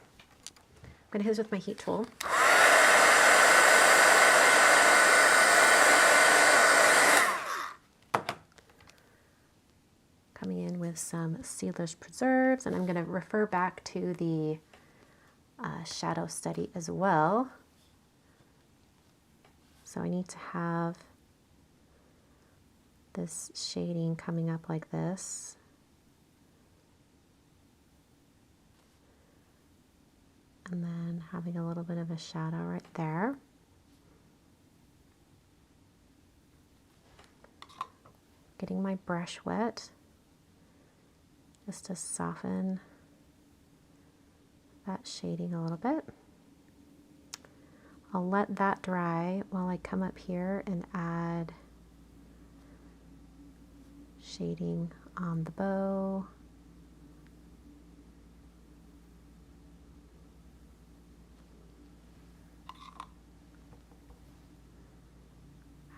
[SPEAKER 1] I'm going to hit this with my heat tool. Coming in with some seedless preserves, and I'm going to refer back to the shadow study as well. So I need to have this shading coming up like this. And then having a little bit of a shadow right there. Getting my brush wet just to soften that shading a little bit. I'll let that dry while I come up here and add shading on the bow.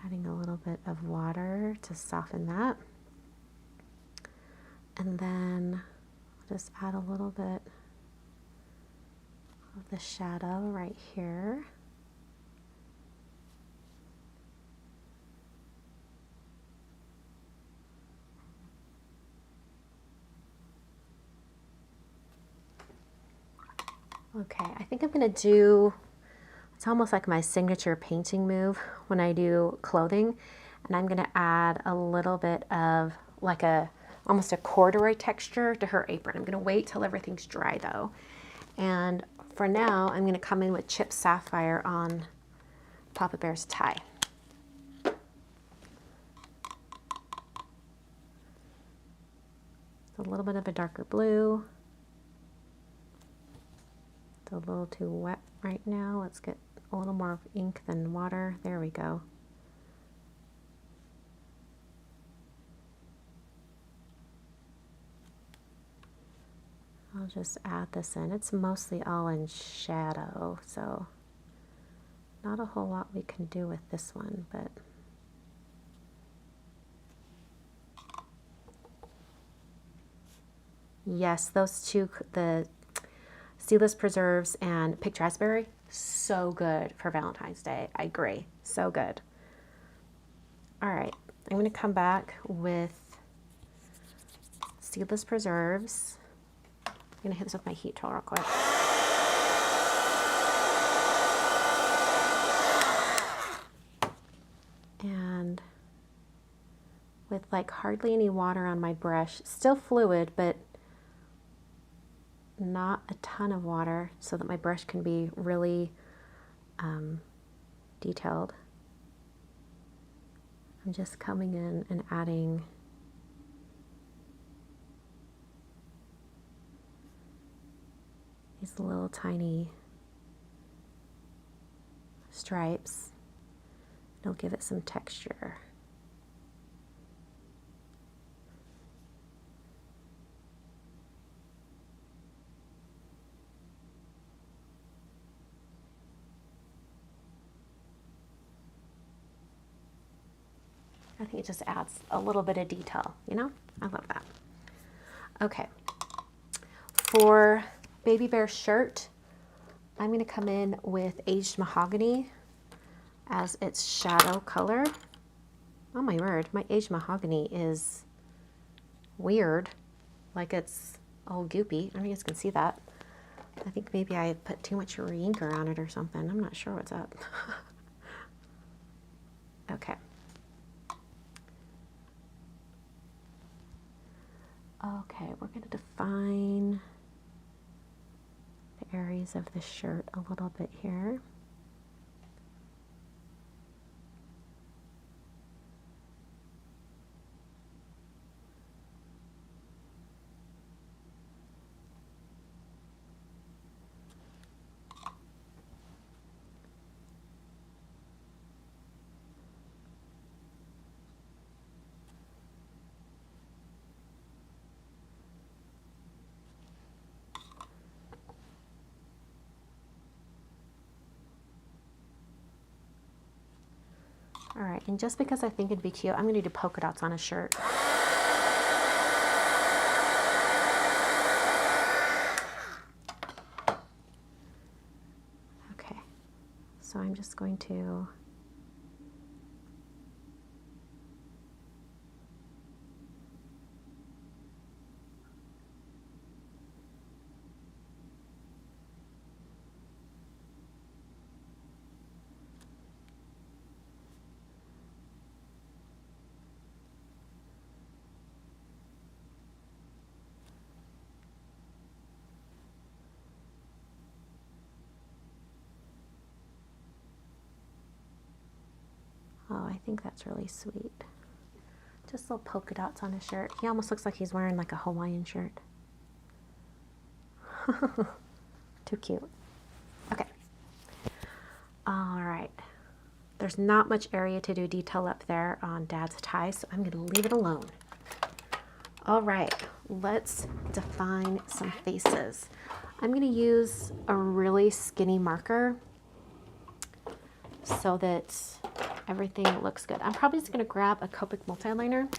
[SPEAKER 1] Adding a little bit of water to soften that. And then I'll just add a little bit of the shadow right here. Okay, I think I'm going to do, it's almost like my signature painting move when I do clothing, and I'm going to add a little bit of like almost a corduroy texture to her apron. I'm going to wait till everything's dry though. And for now, I'm going to come in with Chipped Sapphire on Papa Bear's tie. A little bit of a darker blue. It's a little too wet right now. Let's get a little more ink than water. There we go. I'll just add this in. It's mostly all in shadow, so not a whole lot we can do with this one, but yes, those two, the seedless preserves and picked raspberry, so good for Valentine's Day. I agree, so good. All right, I'm going to come back with seedless preserves. I'm going to hit this with my heat tool real quick. And with like hardly any water on my brush, still fluid, but not a ton of water so that my brush can be really detailed. I'm just coming in and adding these little tiny stripes. It'll give it some texture. I think it just adds a little bit of detail, you know? I love that. Okay. For Baby Bear's shirt, I'm going to come in with Aged Mahogany as its shadow color. Oh my word, my Aged Mahogany is weird. Like it's all goopy. I don't know if you guys can see that. I think maybe I put too much re-inker on it or something. I'm not sure what's up. Okay. Okay, we're going to define the areas of the shirt a little bit here. All right, and just because I think it'd be cute, I'm gonna do polka dots on a shirt. Okay, so I'm just going to oh, I think that's really sweet. Just little polka dots on his shirt. He almost looks like he's wearing like a Hawaiian shirt. Too cute. Okay. All right. There's not much area to do detail up there on Dad's tie, so I'm going to leave it alone. All right, let's define some faces. I'm going to use a really skinny marker so that everything looks good. I'm probably just going to grab a Copic multiliner.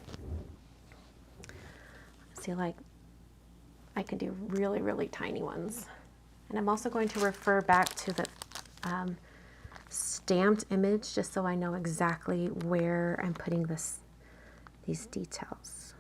[SPEAKER 1] See, like, I can do really, really tiny ones. And I'm also going to refer back to the stamped image just so I know exactly where I'm putting these details.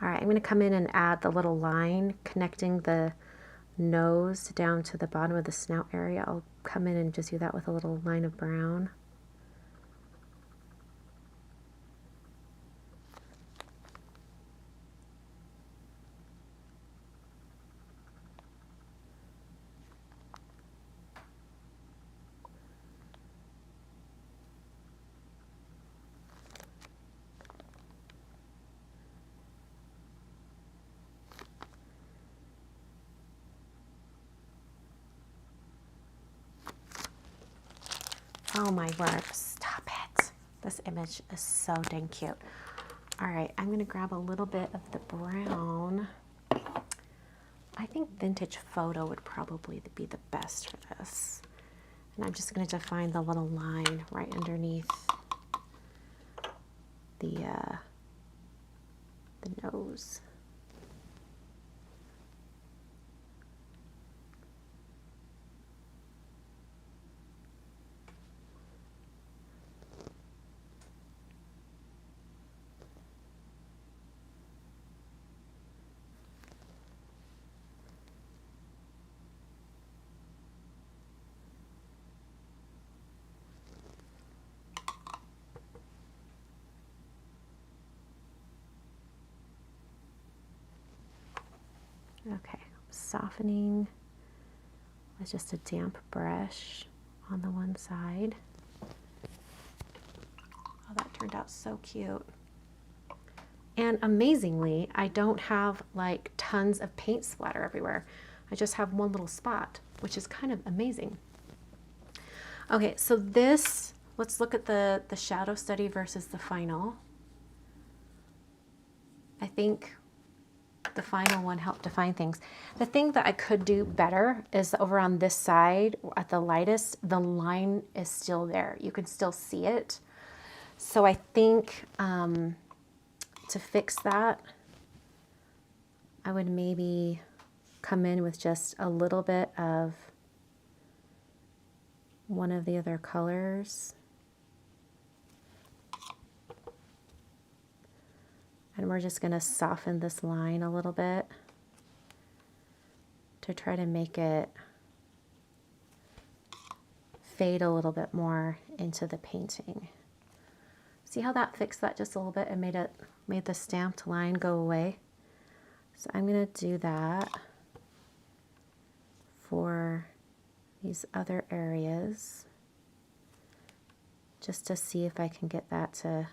[SPEAKER 1] All right, I'm going to come in and add the little line connecting the nose down to the bottom of the snout area. I'll come in and just do that with a little line of brown. Oh my word, stop it. This image is so dang cute. All right, I'm gonna grab a little bit of the brown. I think Vintage Photo would probably be the best for this. And I'm just gonna define the little line right underneath the nose. Okay, softening with just a damp brush on the one side. Oh, that turned out so cute. And amazingly, I don't have like tons of paint splatter everywhere. I just have one little spot, which is kind of amazing. Okay, so this, let's look at the shadow study versus the final. I think the final one helped define things. The thing that I could do better is over on this side at the lightest, the line is still there. You can still see it. So I think to fix that, I would maybe come in with just a little bit of one of the other colors. And we're just going to soften this line a little bit to try to make it fade a little bit more into the painting. See how that fixed that just a little bit and made the stamped line go away? So I'm going to do that for these other areas. just to see if I can get that to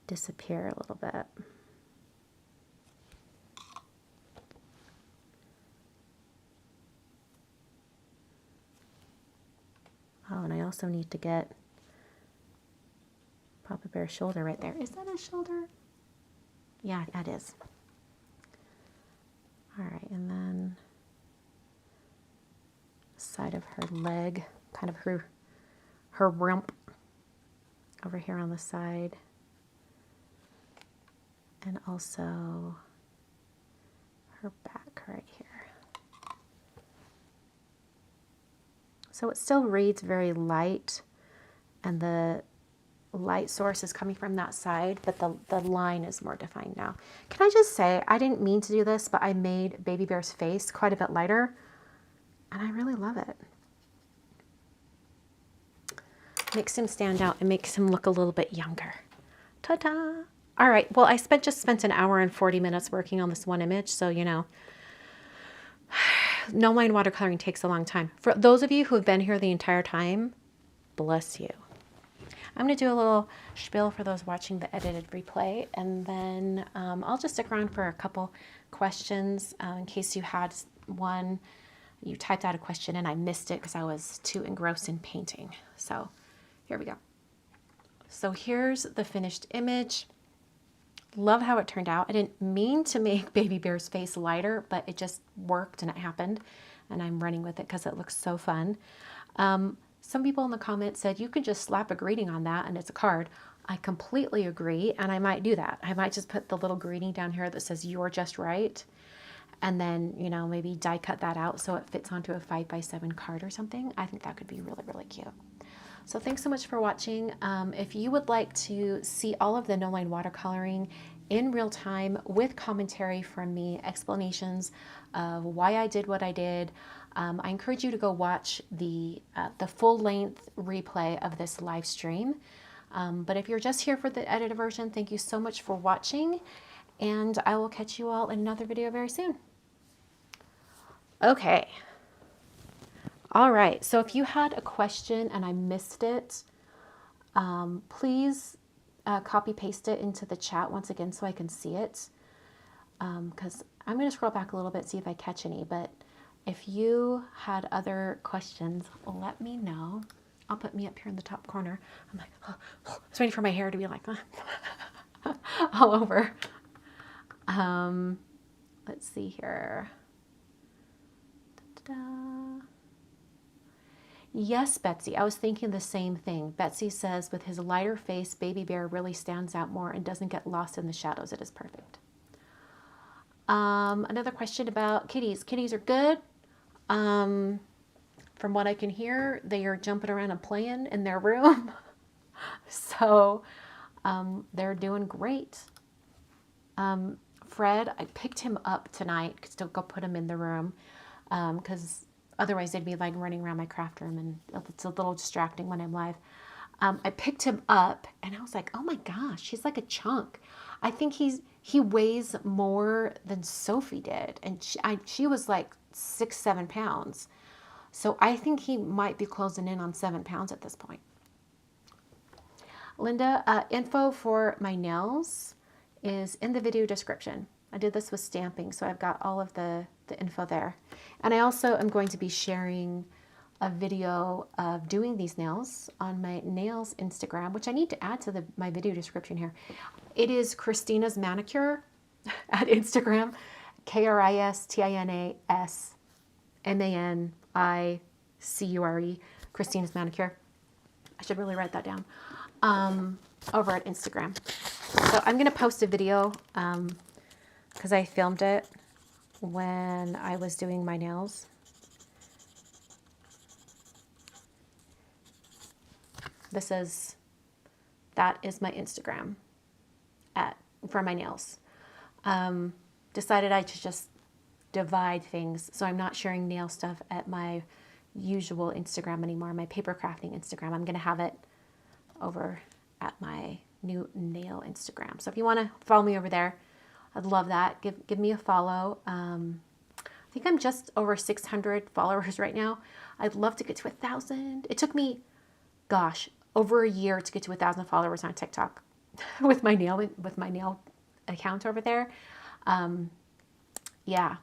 [SPEAKER 1] disappear a little bit. Oh, and I also need to get Papa Bear's shoulder right there. Is that a shoulder? Yeah, that is. All right, and then side of her leg, kind of her rump over here on the side. And also her back right here. So it still reads very light, and the light source is coming from that side, but the line is more defined now. Can I just say, I didn't mean to do this, but I made Baby Bear's face quite a bit lighter, and I really love it. Makes him stand out and makes him look a little bit younger. Ta-da! All right, well, I just spent an hour and 40 minutes working on this one image, so, you know, no line watercoloring takes a long time. For those of you who have been here the entire time, bless you. I'm going to do a little spiel for those watching the edited replay, and then I'll just stick around for a couple questions in case you had one. You typed out a question and I missed it because I was too engrossed in painting. So here we go. So here's the finished image. Love how it turned out. I didn't mean to make Baby Bear's face lighter, but it just worked and it happened, and I'm running with it because it looks so fun. Some people in the comments said you could just slap a greeting on that and it's a card. I completely agree, and I might do that. I might just put the little greeting down here that says "You're just right," and then, you know, maybe die cut that out so it fits onto a 5x7 card or something. I think that could be really, really cute. So thanks so much for watching. If you would like to see all of the no line watercoloring in real time with commentary from me, explanations of why I did what I did, I encourage you to go watch the full-length replay of this live stream. But if you're just here for the edited version, thank you so much for watching, and I will catch you all in another video very soon. Okay. All right, so if you had a question and I missed it, please copy paste it into the chat once again so I can see it, because I'm going to scroll back a little bit, see if I catch any, but if you had other questions, let me know. I'll put me up here in the top corner. I'm like, oh, I was waiting for my hair to be like all over. Let's see here. Da-da-da. Yes, Betsy, I was thinking the same thing. Betsy says, with his lighter face, Baby Bear really stands out more and doesn't get lost in the shadows. It is perfect. Another question about kitties. Kitties are good. From what I can hear, they are jumping around and playing in their room. So they're doing great. Fred, I picked him up tonight to go put him in the room because otherwise they'd be like running around my craft room and it's a little distracting when I'm live. I picked him up and I was like, oh my gosh, he's like a chunk. I think he weighs more than Sophie did. And she was like 6-7 pounds. So I think he might be closing in on 7 pounds at this point. Linda, info for my nails is in the video description. I did this with stamping, so I've got all of the info there. And I also am going to be sharing a video of doing these nails on my nails Instagram, which I need to add to my video description here. It is Christina's Manicure at Instagram, KRISTINASMANICURE, Christina's Manicure. I should really write that down. Over at Instagram. So I'm going to post a video because I filmed it when I was doing my nails. That is my Instagram for my nails. Decided I should just divide things, so I'm not sharing nail stuff at my usual Instagram anymore, my paper crafting Instagram. I'm going to have it over at my new nail Instagram. So if you want to follow me over there, I'd love that. Give me a follow. I think I'm just over 600 followers right now. I'd love to get to 1,000. It took me gosh, over a year to get to 1,000 followers on TikTok with my nail account over there. Yeah.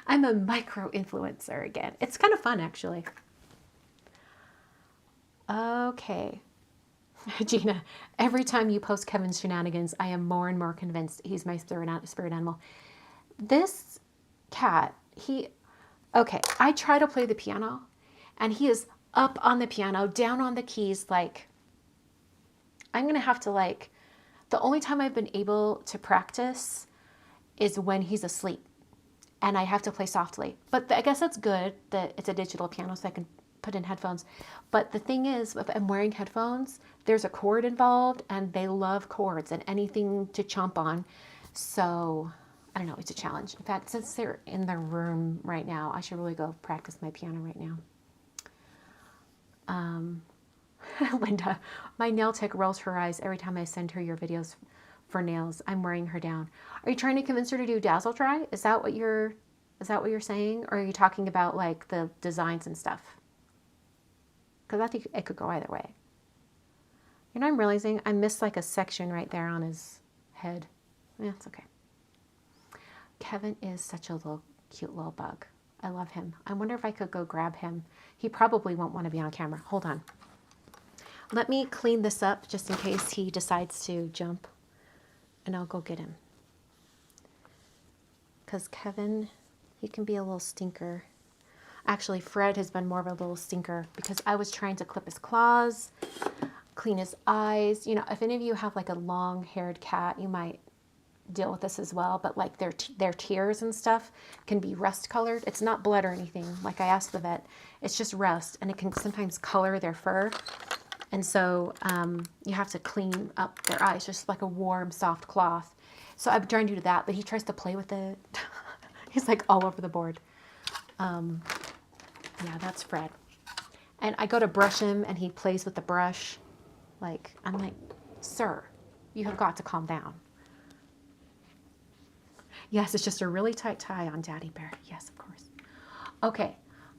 [SPEAKER 1] I'm a micro influencer again. It's kind of fun, actually. Okay. Gina, every time you post Kevin's shenanigans, I am more and more convinced he's my spirit animal. This cat, okay, I try to play the piano, and he is up on the piano, down on the keys, like, I'm going to have to, like, the only time I've been able to practice is when he's asleep, and I have to play softly. But I guess that's good that it's a digital piano, so I can put in headphones. But the thing is, if I'm wearing headphones, there's a cord involved, and they love cords and anything to chomp on. So I don't know, it's a challenge. In fact, since they're in the room right now, I should really go practice my piano right now. Linda, my nail tech rolls her eyes every time I send her your videos for nails. I'm wearing her down. Are you trying to convince her to do dazzle dry? Is that what you're saying? Or are you talking about like the designs and stuff? Because I think it could go either way. You know, I'm realizing I missed like a section right there on his head. Yeah, it's okay. Kevin is such a cute little bug. I love him. I wonder if I could go grab him. He probably won't want to be on camera. Hold on. Let me clean this up just in case he decides to jump, and I'll go get him. Because Kevin, he can be a little stinker. Actually, Fred has been more of a little stinker because I was trying to clip his claws, clean his eyes. You know, if any of you have like a long-haired cat, you might deal with this as well, but like their tears and stuff can be rust colored. It's not blood or anything. Like I asked the vet, it's just rust, and it can sometimes color their fur. And so you have to clean up their eyes, just like a warm, soft cloth. So I'm trying to do that, but he tries to play with it. He's like all over the board. Yeah, that's Fred. And I go to brush him, and he plays with the brush. Like, I'm like, sir, you have got to calm down. Yes, it's just a really tight tie on Daddy Bear. Yes, of course. Okay.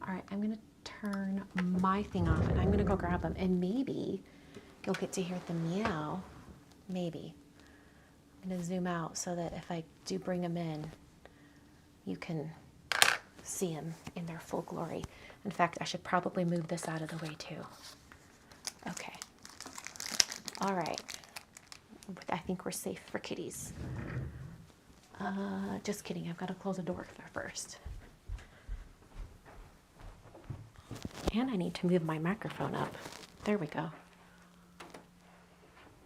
[SPEAKER 1] All right, I'm going to turn my thing off, and I'm going to go grab him, and maybe you'll get to hear the meow. Maybe. I'm going to zoom out so that if I do bring him in, you can see him in their full glory. In fact, I should probably move this out of the way too. Okay. All right. I think we're safe for kitties. Just kidding. I've got to close the door first. And I need to move my microphone up. There we go.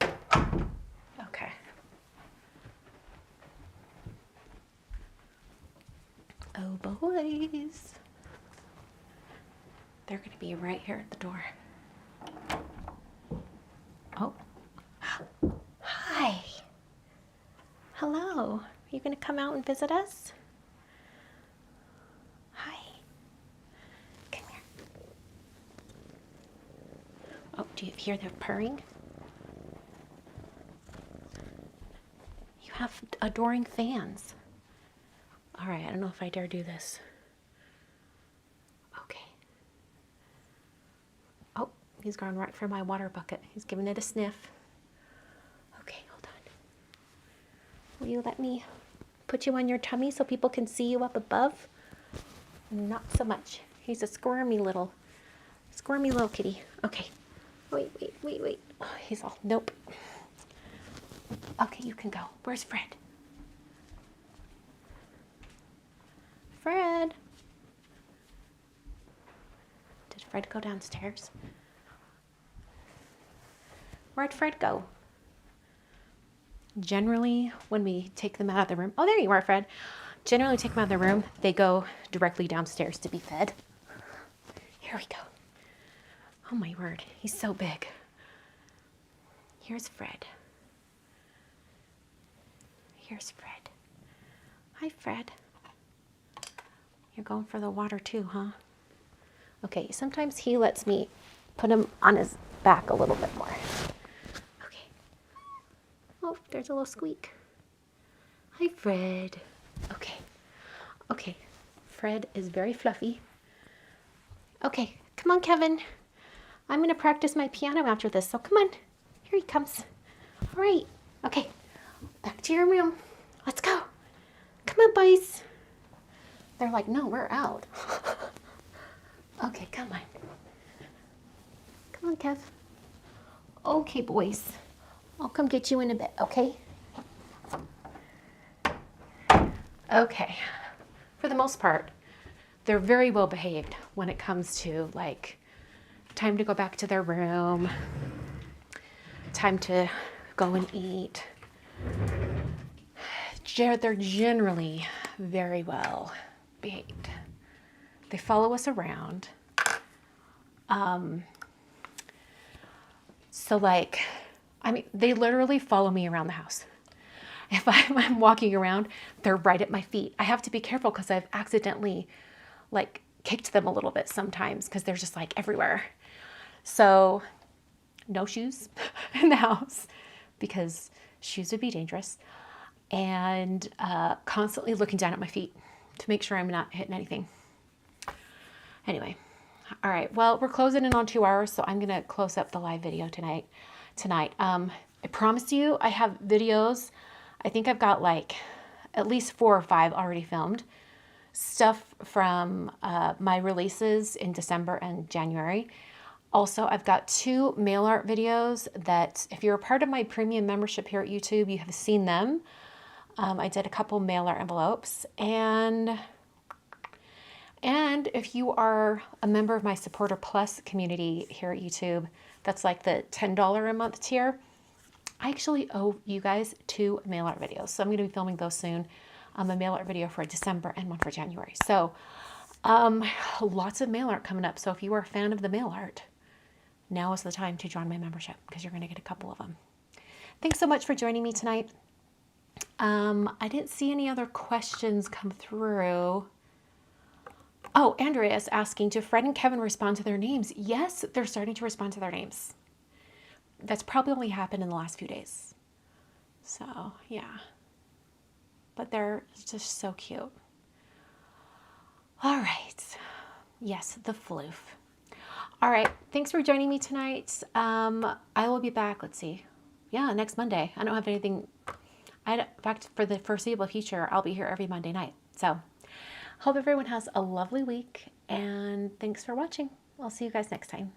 [SPEAKER 1] Okay. Oh, boys. They're going to be right here at the door. Oh. Hi. Hello. Are you going to come out and visit us? Hi. Come here. Oh, do you hear the purring? You have adoring fans. All right, I don't know if I dare do this. Okay. Oh, he's gone right for my water bucket. He's giving it a sniff. Okay, hold on. Will you let me put you on your tummy so people can see you up above? Not so much. He's a squirmy little kitty. Okay. Wait. Oh, he's all, nope. Okay, you can go. Where's Fred? Fred. Did Fred go downstairs? Where'd Fred go? Generally, when we take them out of the room, oh, there you are, Fred. Generally, we take them out of the room, they go directly downstairs to be fed. Here we go. Oh my word, he's so big. Here's Fred. Here's Fred. Hi, Fred. You're going for the water too, huh? Okay, sometimes he lets me put him on his back a little bit more. Okay. Oh, there's a little squeak. Hi, Fred. Okay. Fred is very fluffy. Okay, come on, Kevin. I'm going to practice my piano after this. So come on. Here he comes. All right. Okay. Back to your room. Let's go. Come on, boys. They're like, no, we're out. Okay, come on. Come on, Kev. Okay, boys. I'll come get you in a bit, okay? Okay. For the most part, they're very well behaved when it comes to like time to go back to their room, time to go and eat. They're generally very well behaved. They follow us around. So like, I mean, they literally follow me around the house. If I'm walking around, they're right at my feet. I have to be careful because I've accidentally like kicked them a little bit sometimes because they're just like everywhere. So no shoes in the house because shoes would be dangerous. And constantly looking down at my feet to make sure I'm not hitting anything. Anyway, all right. Well, we're closing in on 2 hours, so I'm gonna close up the live video tonight. I promise you, I have videos. I think I've got like at least 4 or 5 already filmed. Stuff from my releases in December and January. Also, I've got 2 mail art videos that if you're a part of my premium membership here at YouTube, you have seen them. I did a couple mail art envelopes, and if you are a member of my Supporter Plus community here at YouTube, that's like the $10 a month tier, I actually owe you guys 2 mail art videos. So I'm going to be filming those soon. A mail art video for December and one for January. So lots of mail art coming up. So if you are a fan of the mail art, now is the time to join my membership because you're going to get a couple of them. Thanks so much for joining me tonight. I didn't see any other questions come through. Oh, Andrea is asking, do Fred and Kevin respond to their names? Yes, they're starting to respond to their names. That's probably only happened in the last few days. So, yeah. But they're just so cute. All right. Yes, the floof. All right. Thanks for joining me tonight. I will be back, let's see. Yeah, next Monday. I don't have anything. In fact, for the foreseeable future, I'll be here every Monday night. So, hope everyone has a lovely week, and thanks for watching. I'll see you guys next time.